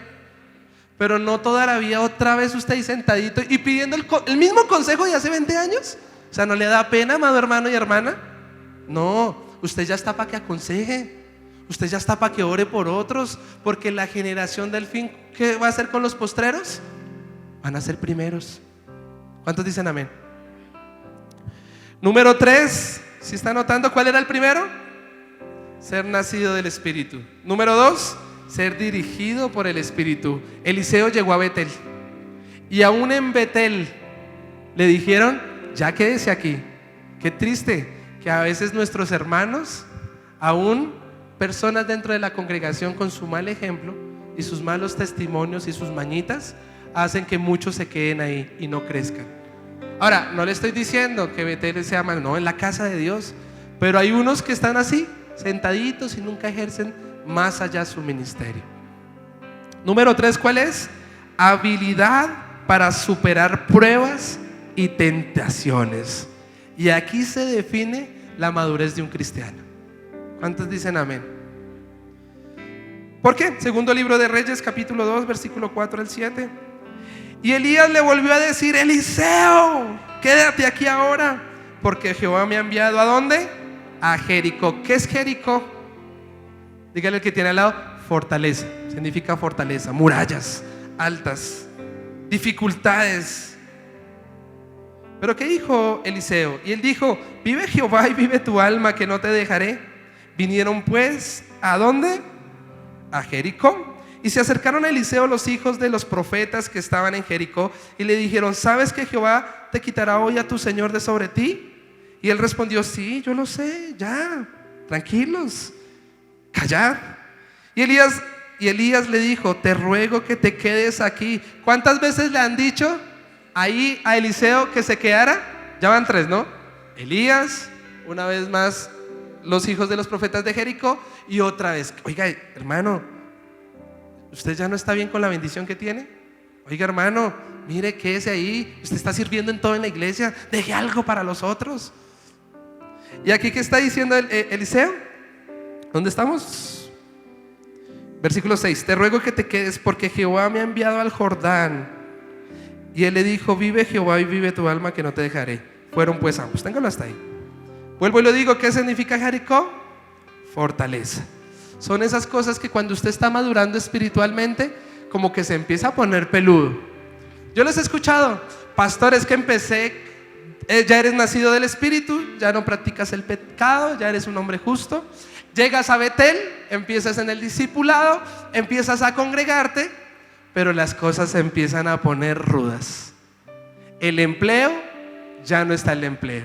Pero no toda la vida otra vez usted ahí sentadito y pidiendo el mismo consejo de hace 20 años. O sea, ¿no le da pena, amado hermano y hermana? No, usted ya está para que aconseje. Usted ya está para que ore por otros. Porque la generación del fin, ¿qué va a hacer con los postreros? Van a ser primeros. ¿Cuántos dicen amén? Número 3, ¿sí está notando cuál era el primero? Ser nacido del Espíritu. Número 2, ser dirigido por el Espíritu. Eliseo llegó a Betel, y aún en Betel le dijeron, ya quédese aquí. Qué triste que a veces nuestros hermanos, aún personas dentro de la congregación, con su mal ejemplo y sus malos testimonios y sus mañitas, hacen que muchos se queden ahí y no crezcan. Ahora, no le estoy diciendo que Betel sea mal, no, en la casa de Dios. Pero hay unos que están así, sentaditos, y nunca ejercen más allá su ministerio. Número 3, ¿cuál es? Habilidad para superar pruebas y tentaciones. Y aquí se define la madurez de un cristiano. ¿Cuántos dicen amén? ¿Por qué? Segundo libro de Reyes, capítulo 2, versículo 4 al 7. Y Elías le volvió a decir, Eliseo, quédate aquí ahora, porque Jehová me ha enviado ¿a dónde? A Jericó. ¿Qué es Jericó? Dígale al que tiene al lado, fortaleza. Significa fortaleza, murallas altas, dificultades. Pero ¿qué dijo Eliseo? Y él dijo, vive Jehová y vive tu alma, que no te dejaré. Vinieron pues, ¿a dónde? A Jericó. Y se acercaron a Eliseo los hijos de los profetas que estaban en Jericó y le dijeron, ¿sabes que Jehová te quitará hoy a tu señor de sobre ti? Y él respondió, sí, yo lo sé, ya, tranquilos, callad. Y Elías le dijo, te ruego que te quedes aquí. ¿Cuántas veces le han dicho ahí a Eliseo que se quedara? Ya van 3, ¿no? Elías, una vez más los hijos de los profetas de Jericó, y otra vez, oiga, hermano, ¿usted ya no está bien con la bendición que tiene? Oiga, hermano, mire, quédese ahí, usted está sirviendo en todo en la iglesia, deje algo para los otros. Y aquí, ¿qué está diciendo Eliseo? ¿Dónde estamos? Versículo 6: te ruego que te quedes porque Jehová me ha enviado al Jordán. Y él le dijo: vive Jehová y vive tu alma, que no te dejaré. Fueron pues ambos. Téngalo hasta ahí. Vuelvo y lo digo. ¿Qué significa Jericó? Fortaleza. Son esas cosas que cuando usted está madurando espiritualmente, como que se empieza a poner peludo. Yo les he escuchado: pastores, que empecé, ya eres nacido del Espíritu, ya no practicas el pecado, ya eres un hombre justo. Llegas a Betel, empiezas en el discipulado, empiezas a congregarte, pero las cosas se empiezan a poner rudas. El empleo, ya no está el empleo.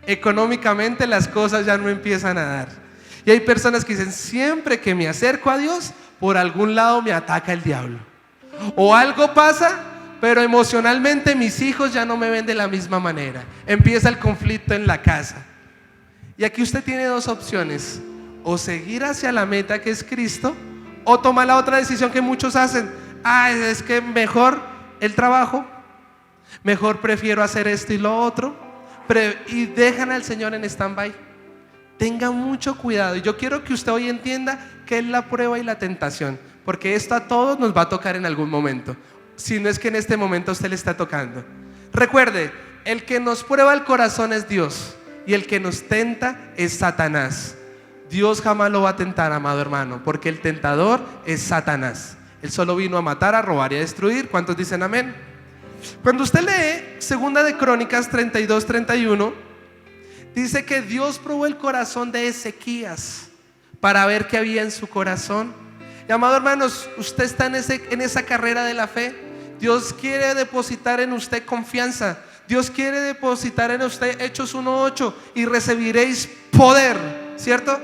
Económicamente las cosas ya no empiezan a dar. Y hay personas que dicen: siempre que me acerco a Dios, por algún lado me ataca el diablo. O algo pasa, pero emocionalmente mis hijos ya no me ven de la misma manera. Empieza el conflicto en la casa. Y aquí usted tiene 2 opciones: o seguir hacia la meta, que es Cristo, o tomar la otra decisión que muchos hacen: es que mejor el trabajo, mejor prefiero hacer esto y lo otro, y dejan al Señor en stand-by. Tenga mucho cuidado. Y yo quiero que usted hoy entienda qué es la prueba y la tentación, porque esto a todos nos va a tocar en algún momento, si no es que en este momento a usted le está tocando. Recuerde, el que nos prueba el corazón es Dios, y el que nos tenta es Satanás. Dios jamás lo va a tentar, amado hermano, porque el tentador es Satanás. Él solo vino a matar, a robar y a destruir. ¿Cuántos dicen amén? Cuando usted lee 2 de Crónicas 32-31, dice que Dios probó el corazón de Ezequías para ver qué había en su corazón. Y amado hermanos, usted está en esa carrera de la fe. Dios quiere depositar en usted confianza. Dios quiere depositar en usted Hechos 1:8: y recibiréis poder, ¿cierto?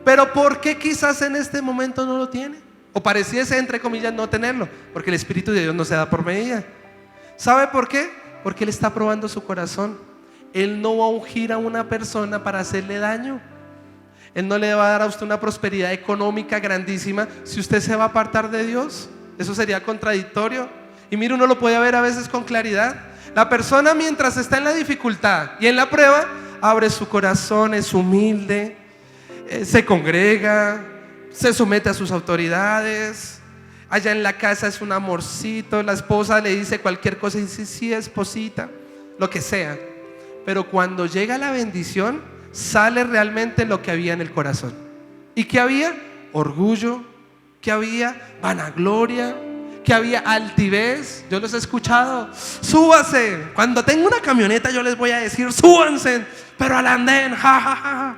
Pero ¿por qué quizás en este momento no lo tiene? O pareciese, entre comillas, no tenerlo, porque el Espíritu de Dios no se da por medida. ¿Sabe por qué? Porque Él está probando su corazón. Él no va a ungir a una persona para hacerle daño. Él no le va a dar a usted una prosperidad económica grandísima si usted se va a apartar de Dios. Eso sería contradictorio. Y mire, uno lo puede ver a veces con claridad. La persona, mientras está en la dificultad y en la prueba, abre su corazón, es humilde, se congrega, se somete a sus autoridades. Allá en la casa es un amorcito, la esposa le dice cualquier cosa y dice: sí, esposita, lo que sea. Pero cuando llega la bendición, sale realmente lo que había en el corazón. ¿Y qué había? Orgullo, que había vanagloria, que había altivez. Yo los he escuchado: súbase, cuando tenga una camioneta yo les voy a decir: súbanse, pero al andén, ja.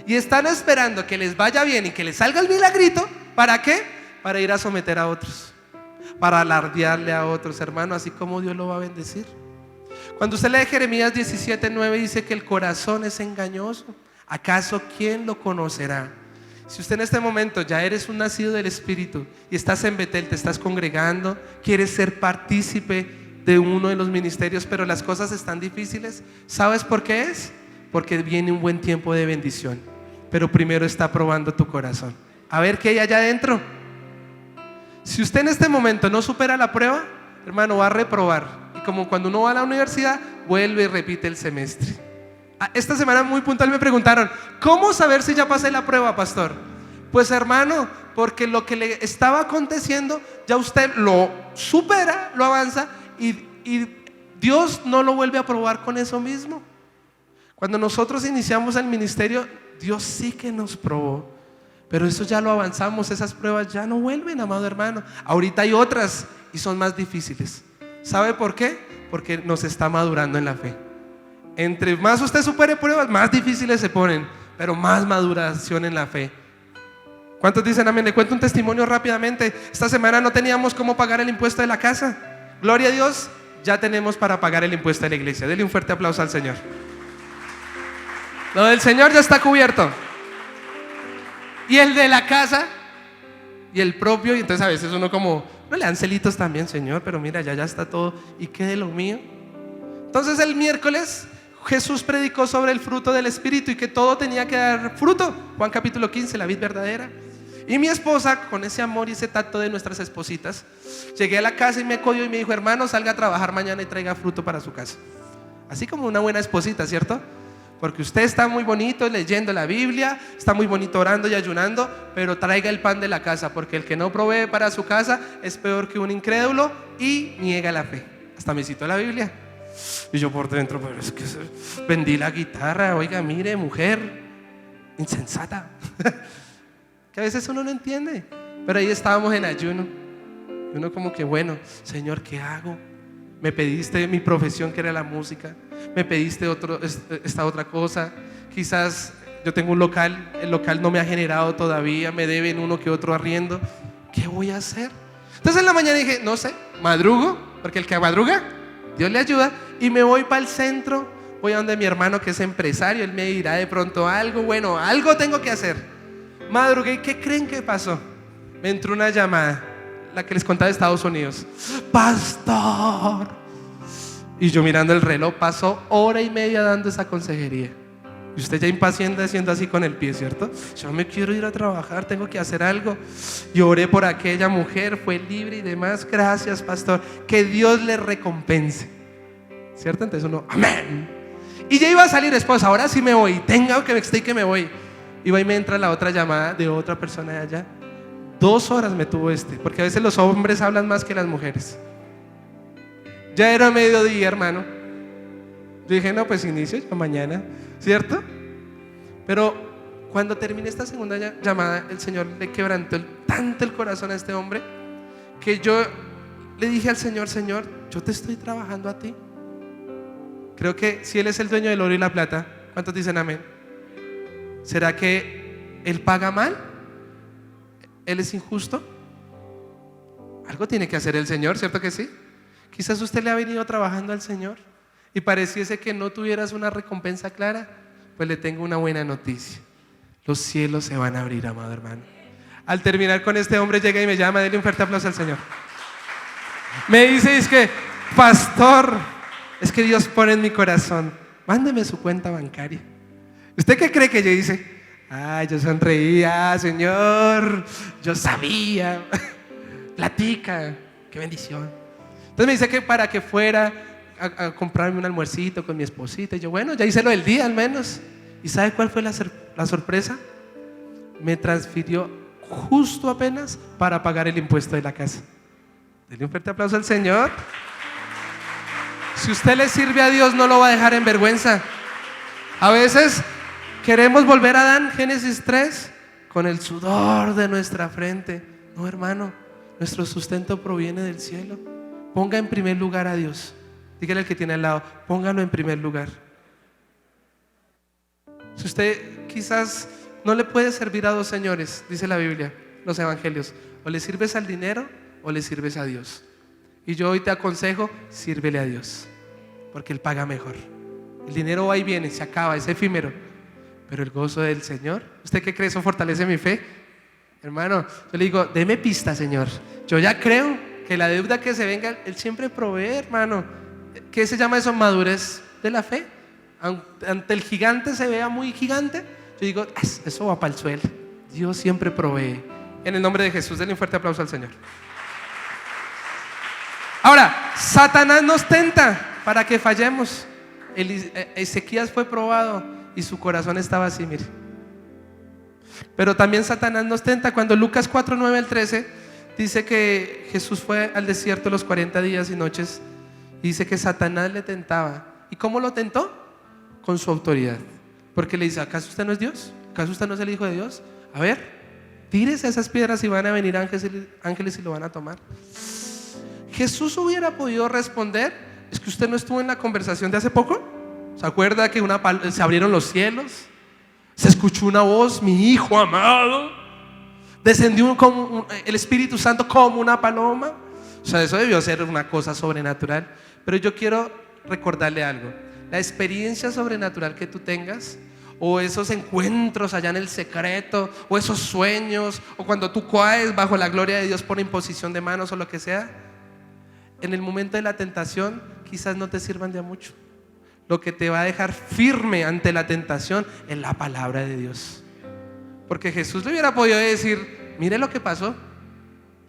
Y están esperando que les vaya bien y que les salga el milagrito. ¿Para qué? Para ir a someter a otros, para alardearle a otros, hermano, así como Dios lo va a bendecir. Cuando usted lee Jeremías 17:9, dice que el corazón es engañoso. ¿Acaso quién lo conocerá? Si usted en este momento ya eres un nacido del Espíritu y estás en Betel, te estás congregando, quieres ser partícipe de uno de los ministerios, pero las cosas están difíciles, ¿sabes por qué es? Porque viene un buen tiempo de bendición, pero primero está probando tu corazón. A ver qué hay allá adentro. Si usted en este momento no supera la prueba, hermano, va a reprobar. Y como cuando uno va a la universidad, vuelve y repite el semestre. Esta semana muy puntual me preguntaron: ¿cómo saber si ya pasé la prueba, pastor? Pues hermano, porque lo que le estaba aconteciendo, ya usted lo supera, lo avanza, y Dios no lo vuelve a probar con eso mismo. Cuando nosotros iniciamos el ministerio, Dios sí que nos probó, pero eso ya lo avanzamos. Esas pruebas ya no vuelven, amado hermano. Ahorita hay otras y son más difíciles. ¿Sabe por qué? Porque nos está madurando en la fe. Entre más usted supere pruebas, más difíciles se ponen, pero más maduración en la fe. ¿Cuántos dicen amén? Le cuento un testimonio rápidamente. Esta semana no teníamos cómo pagar el impuesto de la casa. Gloria a Dios, ya tenemos para pagar el impuesto de la iglesia. Dele un fuerte aplauso al Señor. Lo del Señor ya está cubierto. Y el de la casa y el propio. Y entonces a veces uno como: no le dan celitos también, Señor, pero mira, ya está todo. ¿Y qué de lo mío? Entonces el miércoles Jesús predicó sobre el fruto del Espíritu y que todo tenía que dar fruto. Juan capítulo 15, la vid verdadera. Y mi esposa, con ese amor y ese tacto de nuestras espositas, llegué a la casa y me codió y me dijo: hermano, salga a trabajar mañana y traiga fruto para su casa. Así como una buena esposita, ¿cierto? Porque usted está muy bonito leyendo la Biblia, está muy bonito orando y ayunando, pero traiga el pan de la casa, porque el que no provee para su casa es peor que un incrédulo y niega la fe. Hasta me citó la Biblia. Y yo por dentro, pero es que vendí la guitarra. Oiga, mire, mujer insensata. Que a veces uno no entiende. Pero ahí estábamos en ayuno. Uno como que, bueno, Señor, ¿qué hago? Me pediste mi profesión, que era la música. Me pediste esta otra cosa. Quizás yo tengo un local, el local no me ha generado todavía, me deben uno que otro arriendo. ¿Qué voy a hacer? Entonces en la mañana dije, no sé, madrugo, porque el que madruga, Dios le ayuda. Y me voy para el centro, voy a donde mi hermano que es empresario, él me dirá de pronto algo, bueno, algo tengo que hacer. Madrugué, ¿qué creen que pasó? Me entró una llamada, la que les contaba de Estados Unidos. Pastor. Y yo mirando el reloj, pasó hora y media dando esa consejería. Y usted ya impaciente haciendo así con el pie, ¿cierto? Yo me quiero ir a trabajar, tengo que hacer algo. Y oré por aquella mujer, fue libre y demás. Gracias, pastor, que Dios le recompense, ¿cierto? Entonces uno, amén. Y ya iba a salir, esposa, ahora sí me voy, tengo que estoy que me voy. Y va y me entra la otra llamada de otra persona de allá. 2 horas me tuvo porque a veces los hombres hablan más que las mujeres. Ya era mediodía, hermano. Yo dije, no, pues inicio yo mañana, ¿cierto? Pero cuando terminé esta segunda llamada, el Señor le quebrantó tanto el corazón a este hombre, que yo le dije al Señor: Señor, yo te estoy trabajando a ti. Creo que si Él es el dueño del oro y la plata, ¿cuántos dicen amén? ¿Será que Él paga mal? ¿Él es injusto? Algo tiene que hacer el Señor, ¿cierto que sí? Quizás usted le ha venido trabajando al Señor y pareciese que no tuvieras una recompensa clara. Pues le tengo una buena noticia: los cielos se van a abrir, amado hermano. Al terminar con este hombre llega y me llama, denle un fuerte aplauso al Señor. Me dice, es que, pastor, es que Dios pone en mi corazón, mándeme su cuenta bancaria. ¿Usted qué cree que yo hice? Yo sonreía, Señor, yo sabía. Platica, qué bendición. Entonces me dice que para que fuera a comprarme un almuercito con mi esposita. Y yo, bueno, ya hice lo del día al menos. ¿Y sabe cuál fue la sorpresa? Me transfirió justo apenas para pagar el impuesto de la casa. Denle un fuerte aplauso al Señor. Si usted le sirve a Dios, no lo va a dejar en vergüenza. A veces queremos volver a Adán, Génesis 3, con el sudor de nuestra frente. No, hermano, nuestro sustento proviene del cielo. Ponga en primer lugar a Dios. Dígale al que tiene al lado, póngalo en primer lugar. Si usted quizás no le puede servir a 2 señores, dice la Biblia, los evangelios, o le sirves al dinero o le sirves a Dios. Y yo hoy te aconsejo, sírvele a Dios, porque Él paga mejor. El dinero va y viene, se acaba, es efímero. Pero el gozo del Señor, ¿usted qué cree? ¿Eso fortalece mi fe? Hermano, yo le digo, deme pista, Señor. Yo ya creo que la deuda que se venga, Él siempre provee, hermano. ¿Qué se llama eso? Madurez de la fe. Ante el gigante se vea muy gigante, yo digo, eso va para el suelo. Dios siempre provee. En el nombre de Jesús, denle un fuerte aplauso al Señor. Ahora, Satanás nos tenta para que fallemos. Ezequías fue probado y su corazón estaba así, mire. Pero también Satanás nos tenta. Cuando Lucas 4, 9 al 13 dice que Jesús fue al desierto los 40 días y noches, y dice que Satanás le tentaba. ¿Y cómo lo tentó? Con su autoridad. Porque le dice, ¿acaso usted no es Dios? ¿Acaso usted no es el Hijo de Dios? A ver, tírese esas piedras y van a venir ángeles y lo van a tomar. Jesús hubiera podido responder, es que usted no estuvo en la conversación de hace poco. ¿Se acuerda que se abrieron los cielos? Se escuchó una voz, mi Hijo amado. Descendió el Espíritu Santo como una paloma. O sea, eso debió ser una cosa sobrenatural. Pero yo quiero recordarle algo. La experiencia sobrenatural que tú tengas, o esos encuentros allá en el secreto, o esos sueños, o cuando tú caes bajo la gloria de Dios por imposición de manos o lo que sea, en el momento de la tentación quizás no te sirvan de a mucho. lo que te va a dejar firme ante la tentación es la palabra de Dios. Porque Jesús le hubiera podido decir, mire lo que pasó.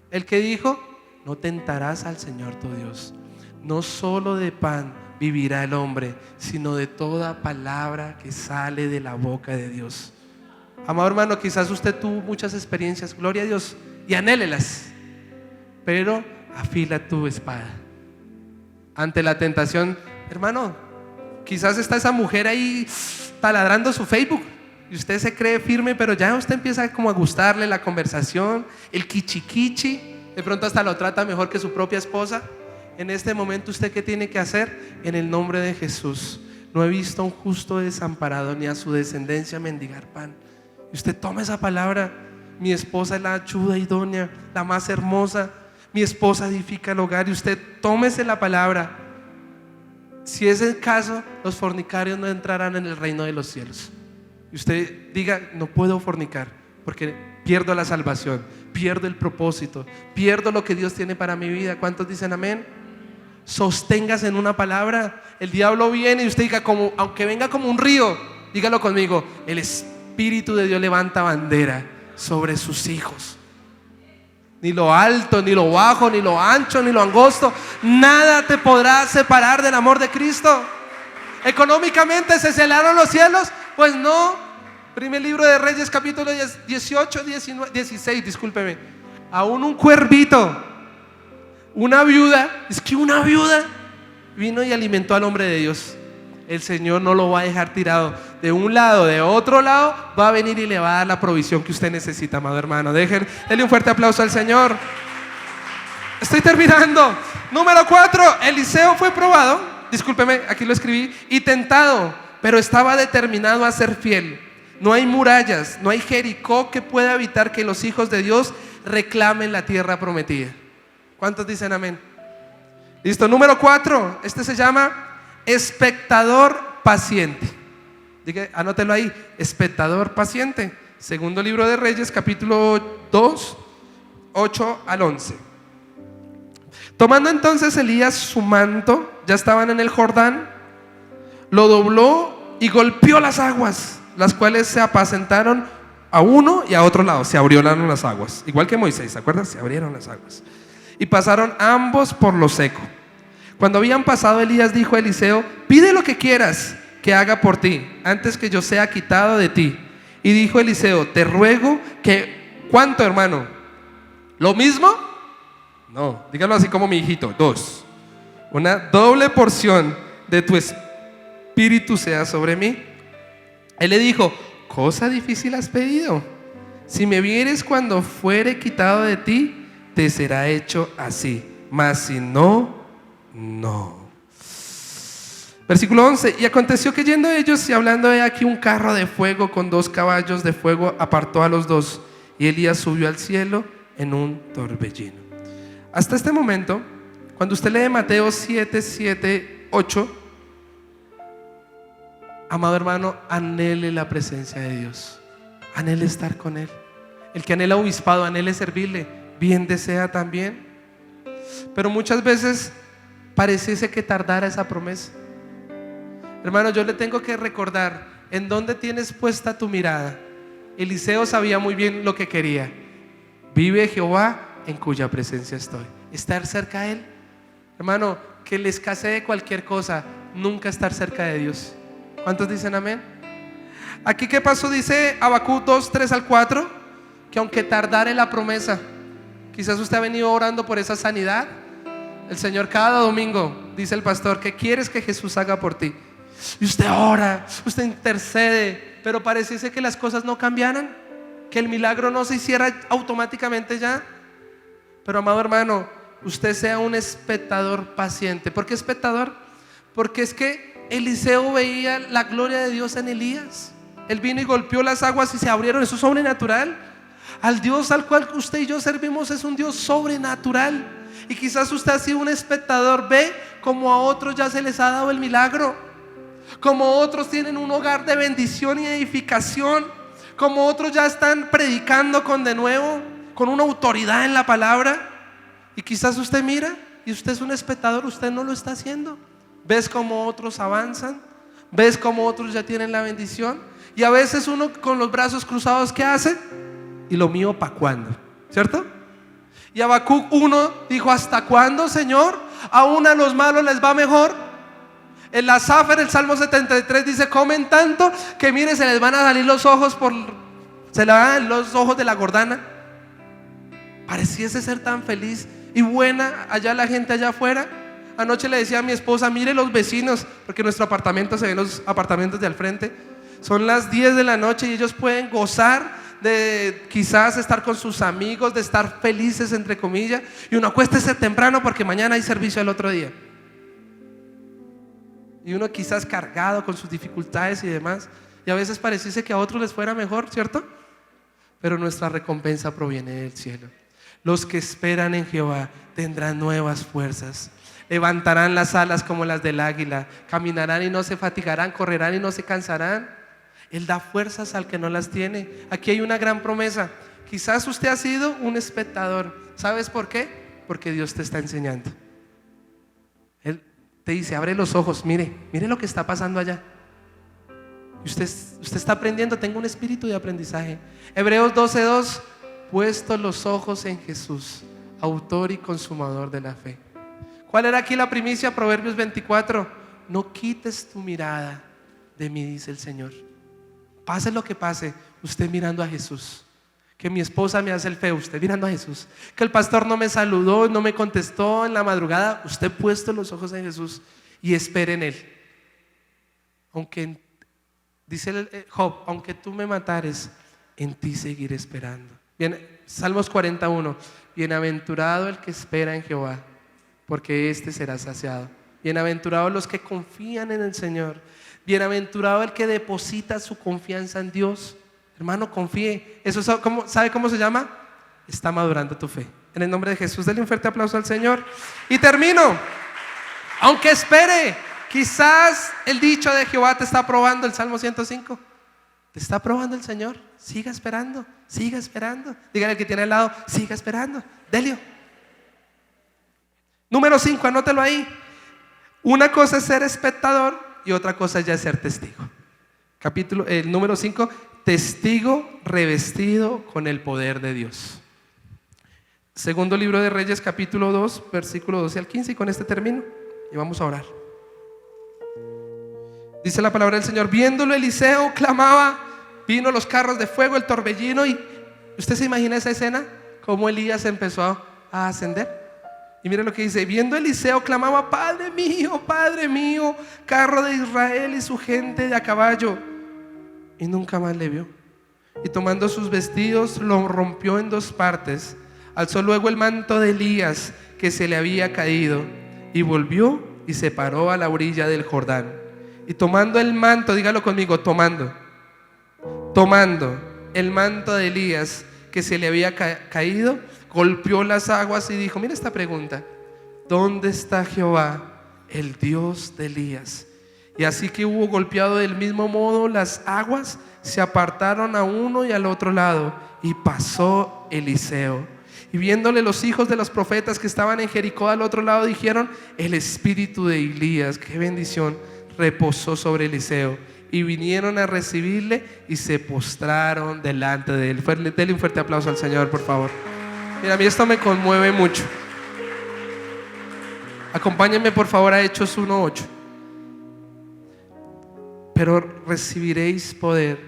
El que dijo, no tentarás al Señor tu Dios. No solo de pan vivirá el hombre, sino de toda palabra que sale de la boca de Dios. Amado hermano, quizás usted tuvo muchas experiencias, gloria a Dios, y anhélelas, pero afila tu espada ante la tentación. Hermano, quizás está esa mujer ahí taladrando su Facebook y usted se cree firme, pero ya usted empieza como a gustarle la conversación, el kichikichi, de pronto hasta lo trata mejor que su propia esposa. En este momento, ¿usted qué tiene que hacer? En el nombre de Jesús, no he visto a un justo desamparado ni a su descendencia mendigar pan. Y usted toma esa palabra. Mi esposa es la ayuda idónea, la más hermosa. Mi esposa edifica el hogar. Y usted tómese la palabra. Si es el caso, los fornicarios no entrarán en el reino de los cielos. Y usted diga, no puedo fornicar porque pierdo la salvación, pierdo el propósito, pierdo lo que Dios tiene para mi vida. ¿Cuántos dicen amén? Sosténgase en una palabra. El diablo viene y usted diga, como, aunque venga como un río, dígalo conmigo, el Espíritu de Dios levanta bandera sobre sus hijos. Ni lo alto, ni lo bajo, ni lo ancho, ni lo angosto, nada te podrá separar del amor de Cristo. Económicamente se celaron los cielos, pues no. Primer libro de Reyes, capítulo 18, 16, discúlpeme. Aún un cuervito, una viuda vino y alimentó al hombre de Dios. El Señor no lo va a dejar tirado. De un lado, de otro lado, va a venir y le va a dar la provisión que usted necesita, amado hermano. Denle un fuerte aplauso al Señor. Estoy terminando. Número 4, Eliseo fue probado, discúlpeme, aquí lo escribí, y tentado, pero estaba determinado a ser fiel. No hay murallas, no hay Jericó que pueda evitar que los hijos de Dios reclamen la tierra prometida. ¿Cuántos dicen amén? Listo, número 4, este se llama espectador paciente. Diga, anótelo ahí, espectador paciente. Segundo libro de Reyes, capítulo 2, 8 al 11. Tomando entonces Elías su manto, ya estaban en el Jordán, lo dobló y golpeó las aguas, las cuales se apacentaron a uno y a otro lado. Se abrieron las aguas, igual que Moisés, ¿se acuerdan? Se abrieron las aguas y pasaron ambos por lo seco. Cuando habían pasado, Elías dijo a Eliseo, pide lo que quieras que haga por ti, antes que yo sea quitado de ti. Y dijo Eliseo, te ruego que, ¿cuánto, hermano? ¿Lo mismo? No, dígalo así como mi hijito, 2. Una doble porción de tu espíritu sea sobre mí. Él le dijo, cosa difícil has pedido. Si me vieres cuando fuere quitado de ti, te será hecho así. Mas si no, no. Versículo 11. Y aconteció que yendo ellos y hablando de aquí, un carro de fuego con 2 caballos de fuego apartó a los 2, y Elías subió al cielo en un torbellino. Hasta este momento, cuando usted lee Mateo 7, 7, 8, amado hermano, anhele la presencia de Dios, anhele estar con Él. El que anhela obispado, anhele servirle, bien desea también. Pero muchas veces pareciese que tardara esa promesa. Hermano, yo le tengo que recordar en dónde tienes puesta tu mirada. Eliseo sabía muy bien lo que quería. Vive Jehová en cuya presencia estoy. Estar cerca de Él. Hermano, que le escasee cualquier cosa, nunca estar cerca de Dios. ¿Cuántos dicen amén? Aquí, ¿qué pasó? Dice Habacuc 2, 3 al 4, que aunque tardare la promesa, quizás usted ha venido orando por esa sanidad. El Señor cada domingo, dice el pastor, ¿qué quieres que Jesús haga por ti? Y usted ora, usted intercede, pero pareciese que las cosas no cambiaran, que el milagro no se hiciera automáticamente ya. Pero amado hermano, usted sea un espectador paciente. ¿Por qué espectador? Porque es que Eliseo veía la gloria de Dios en Elías. Él vino y golpeó las aguas y se abrieron. Eso es sobrenatural. Al Dios al cual usted y yo servimos es un Dios sobrenatural. Y quizás usted ha sido un espectador, ve como a otros ya se les ha dado el milagro, como otros tienen un hogar de bendición y edificación, como otros ya están predicando con de nuevo, con una autoridad en la palabra. Y quizás usted mira y usted es un espectador, usted no lo está haciendo. Ves como otros avanzan, ves cómo otros ya tienen la bendición, y a veces uno con los brazos cruzados, ¿qué hace? ¿Y lo mío para cuándo? ¿Cierto? Y Habacuc 1 dijo: ¿hasta cuándo, Señor? ¿Aún a los malos les va mejor? El Asaf en el Salmo 73 dice: comen tanto que mire, se les van a salir los ojos se le van los ojos de la gordana. Pareciese ser tan feliz y buena allá la gente allá afuera. Anoche le decía a mi esposa: mire los vecinos, porque nuestro apartamento se ven los apartamentos de al frente. Son las 10 de la noche y ellos pueden gozar de quizás estar con sus amigos, de estar felices entre comillas, y uno acuéstese temprano porque mañana hay servicio el otro día. Y uno quizás cargado con sus dificultades y demás, y a veces pareciese que a otros les fuera mejor, ¿cierto? Pero nuestra recompensa proviene del cielo. Los que esperan en Jehová tendrán nuevas fuerzas, levantarán las alas como las del águila, caminarán y no se fatigarán, correrán y no se cansarán. Él da fuerzas al que no las tiene. Aquí hay una gran promesa. Quizás usted ha sido un espectador. ¿Sabes por qué? Porque Dios te está enseñando. Él te dice: abre los ojos, mire lo que está pasando allá. Y usted está aprendiendo. Tenga un espíritu de aprendizaje. Hebreos 12:2: puesto los ojos en Jesús, autor y consumador de la fe. ¿Cuál era aquí la primicia? Proverbios 24: no quites tu mirada de mí, dice el Señor. Pase lo que pase, usted mirando a Jesús. Que mi esposa me hace el feo, usted mirando a Jesús. Que el pastor no me saludó, no me contestó en la madrugada, usted puesto los ojos en Jesús y espere en Él. Aunque, dice Job: aunque tú me matares, en ti seguiré esperando. Bien, Salmos 41: bienaventurado el que espera en Jehová, porque éste será saciado. Bienaventurados los que confían en el Señor. Bienaventurado el que deposita su confianza en Dios. Hermano, confíe. Eso, ¿sabe cómo se llama? Está madurando tu fe. En el nombre de Jesús, denle un fuerte aplauso al Señor. Y termino. Aunque espere, quizás el dicho de Jehová te está probando. El Salmo 105 te está probando el Señor. Siga esperando, siga esperando. Dígale al que tiene al lado: siga esperando. Delio. Número 5, anótelo ahí. Una cosa es ser espectador y otra cosa ya es ser testigo. El número 5: testigo revestido con el poder de Dios. Segundo libro de Reyes, capítulo 2, versículo 12 al 15, y con este termino y vamos a orar. Dice la palabra del Señor: viéndolo Eliseo clamaba, vino los carros de fuego, el torbellino, y ¿usted se imagina esa escena? Cómo Elías empezó a ascender. Y mire lo que dice: viendo Eliseo clamaba: Padre mío, carro de Israel y su gente de a caballo. Y nunca más le vio. Y tomando sus vestidos lo rompió en 2 partes. Alzó luego el manto de Elías que se le había caído, y volvió y se paró a la orilla del Jordán. Y tomando el manto, dígalo conmigo, tomando el manto de Elías que se le había caído, golpeó las aguas y dijo: mira esta pregunta: ¿dónde está Jehová, el Dios de Elías? Y así que hubo golpeado del mismo modo las aguas, se apartaron a uno y al otro lado, y pasó Eliseo. Y viéndole los hijos de los profetas que estaban en Jericó al otro lado, dijeron: el espíritu de Elías, qué bendición, reposó sobre Eliseo. Y vinieron a recibirle y se postraron delante de él. Denle un fuerte aplauso al Señor, por favor. Mira, a mí esto me conmueve mucho. Acompáñenme por favor a Hechos 1:8. Pero recibiréis poder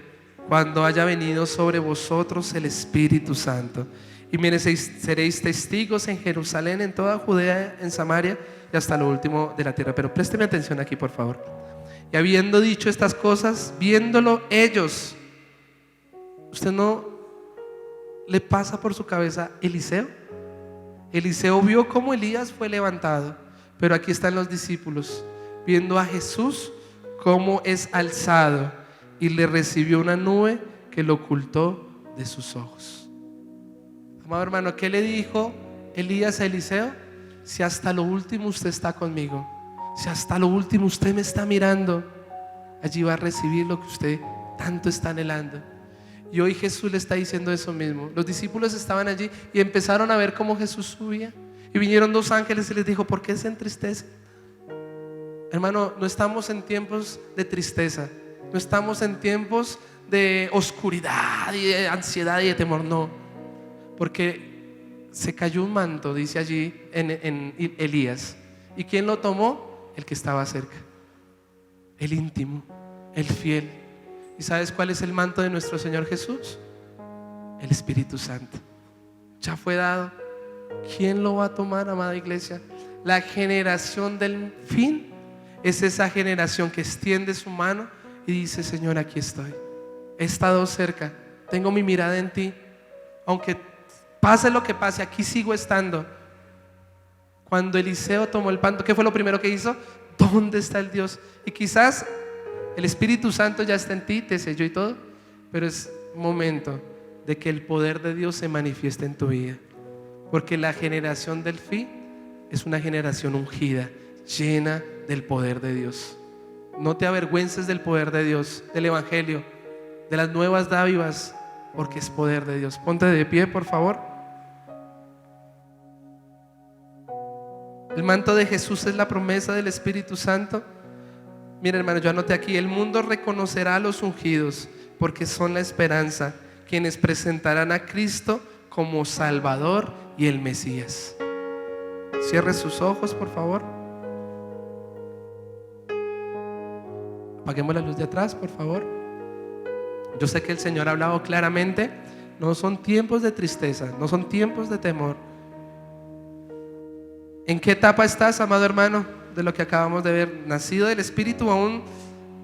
cuando haya venido sobre vosotros el Espíritu Santo. Y miren, seréis testigos en Jerusalén, en toda Judea, en Samaria y hasta lo último de la tierra. Pero présteme atención aquí, por favor. Y habiendo dicho estas cosas, viéndolo ellos, ¿usted no le pasa por su cabeza Eliseo? Eliseo vio cómo Elías fue levantado, pero aquí están los discípulos viendo a Jesús cómo es alzado, y le recibió una nube que lo ocultó de sus ojos. Amado hermano, ¿qué le dijo Elías a Eliseo? Si hasta lo último usted está conmigo, si hasta lo último usted me está mirando, allí va a recibir lo que usted tanto está anhelando. Y hoy Jesús le está diciendo eso mismo. Los discípulos estaban allí y empezaron a ver cómo Jesús subía, y vinieron 2 ángeles y les dijo: ¿por qué se entristecen? Hermano, no estamos en tiempos de tristeza, no estamos en tiempos de oscuridad y de ansiedad y de temor, no. Porque se cayó un manto, dice allí en Elías. ¿Y quién lo tomó? El que estaba cerca, el íntimo, el fiel. ¿Y sabes cuál es el manto de nuestro Señor Jesús? El Espíritu Santo. Ya fue dado. ¿Quién lo va a tomar, amada iglesia? La generación del fin es esa generación que extiende su mano y dice: Señor, aquí estoy, he estado cerca, tengo mi mirada en ti, aunque pase lo que pase, aquí sigo estando. Cuando Eliseo tomó el pan, ¿qué fue lo primero que hizo? ¿Dónde está el Dios? Y quizás el Espíritu Santo ya está en ti, te selló y todo, pero es momento de que el poder de Dios se manifieste en tu vida, porque la generación del fin es una generación ungida, llena del poder de Dios. No te avergüences del poder de Dios, del Evangelio, de las nuevas dádivas, porque es poder de Dios. Ponte de pie, por favor. El manto de Jesús es la promesa del Espíritu Santo. Mira, hermano, yo anoté aquí: el mundo reconocerá a los ungidos, porque son la esperanza, quienes presentarán a Cristo como Salvador y el Mesías. Cierre sus ojos, por favor. Apaguemos la luz de atrás, por favor. Yo sé que el Señor ha hablado claramente. No son tiempos de tristeza, no son tiempos de temor. ¿En qué etapa estás, amado hermano, de lo que acabamos de ver? ¿Nacido del Espíritu? ¿Aún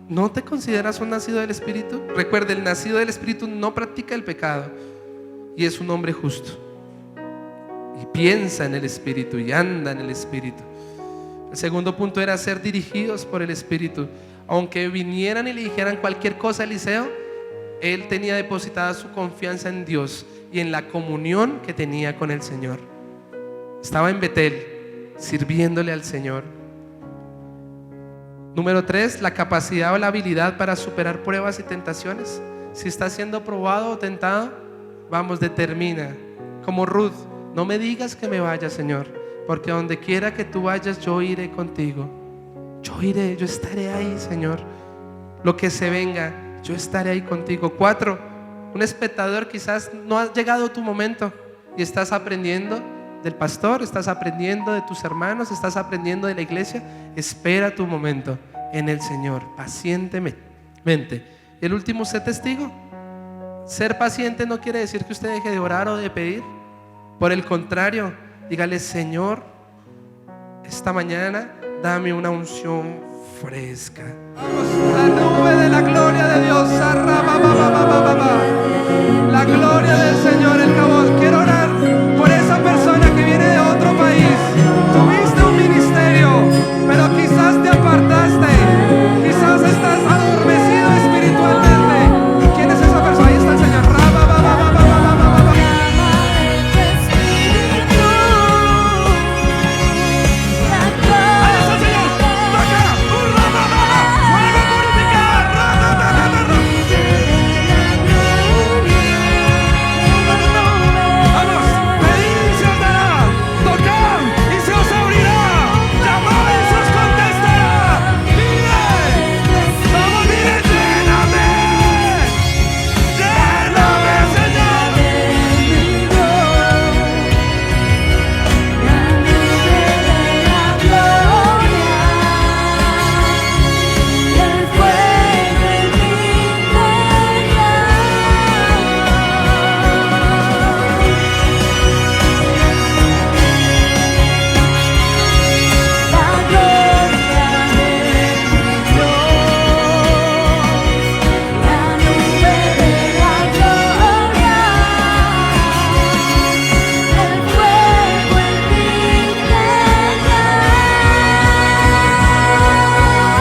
no te consideras un nacido del Espíritu? Recuerde, el nacido del Espíritu no practica el pecado y es un hombre justo, y piensa en el Espíritu y anda en el Espíritu. El segundo punto era ser dirigidos por el Espíritu. Aunque vinieran y le dijeran cualquier cosa a Eliseo, él tenía depositada su confianza en Dios y en la comunión que tenía con el Señor. Estaba en Betel sirviéndole al Señor. Número 3, la capacidad o la habilidad para superar pruebas y tentaciones. Si estás siendo probado o tentado, vamos, determina, como Ruth: no me digas que me vaya, Señor, porque donde quiera que tú vayas, yo iré contigo. Yo iré, yo estaré ahí, Señor. Lo que se venga, yo estaré ahí contigo. 4, un espectador, quizás no ha llegado tu momento y estás aprendiendo del pastor, estás aprendiendo de tus hermanos, estás aprendiendo de la iglesia. Espera tu momento en el Señor, pacientemente. Y el último, sé testigo. Ser paciente no quiere decir que usted deje de orar o de pedir. Por el contrario, dígale: Señor, esta mañana dame una unción fresca. Vamos, la nube de la gloria de Dios. La gloria del Señor, el jabón.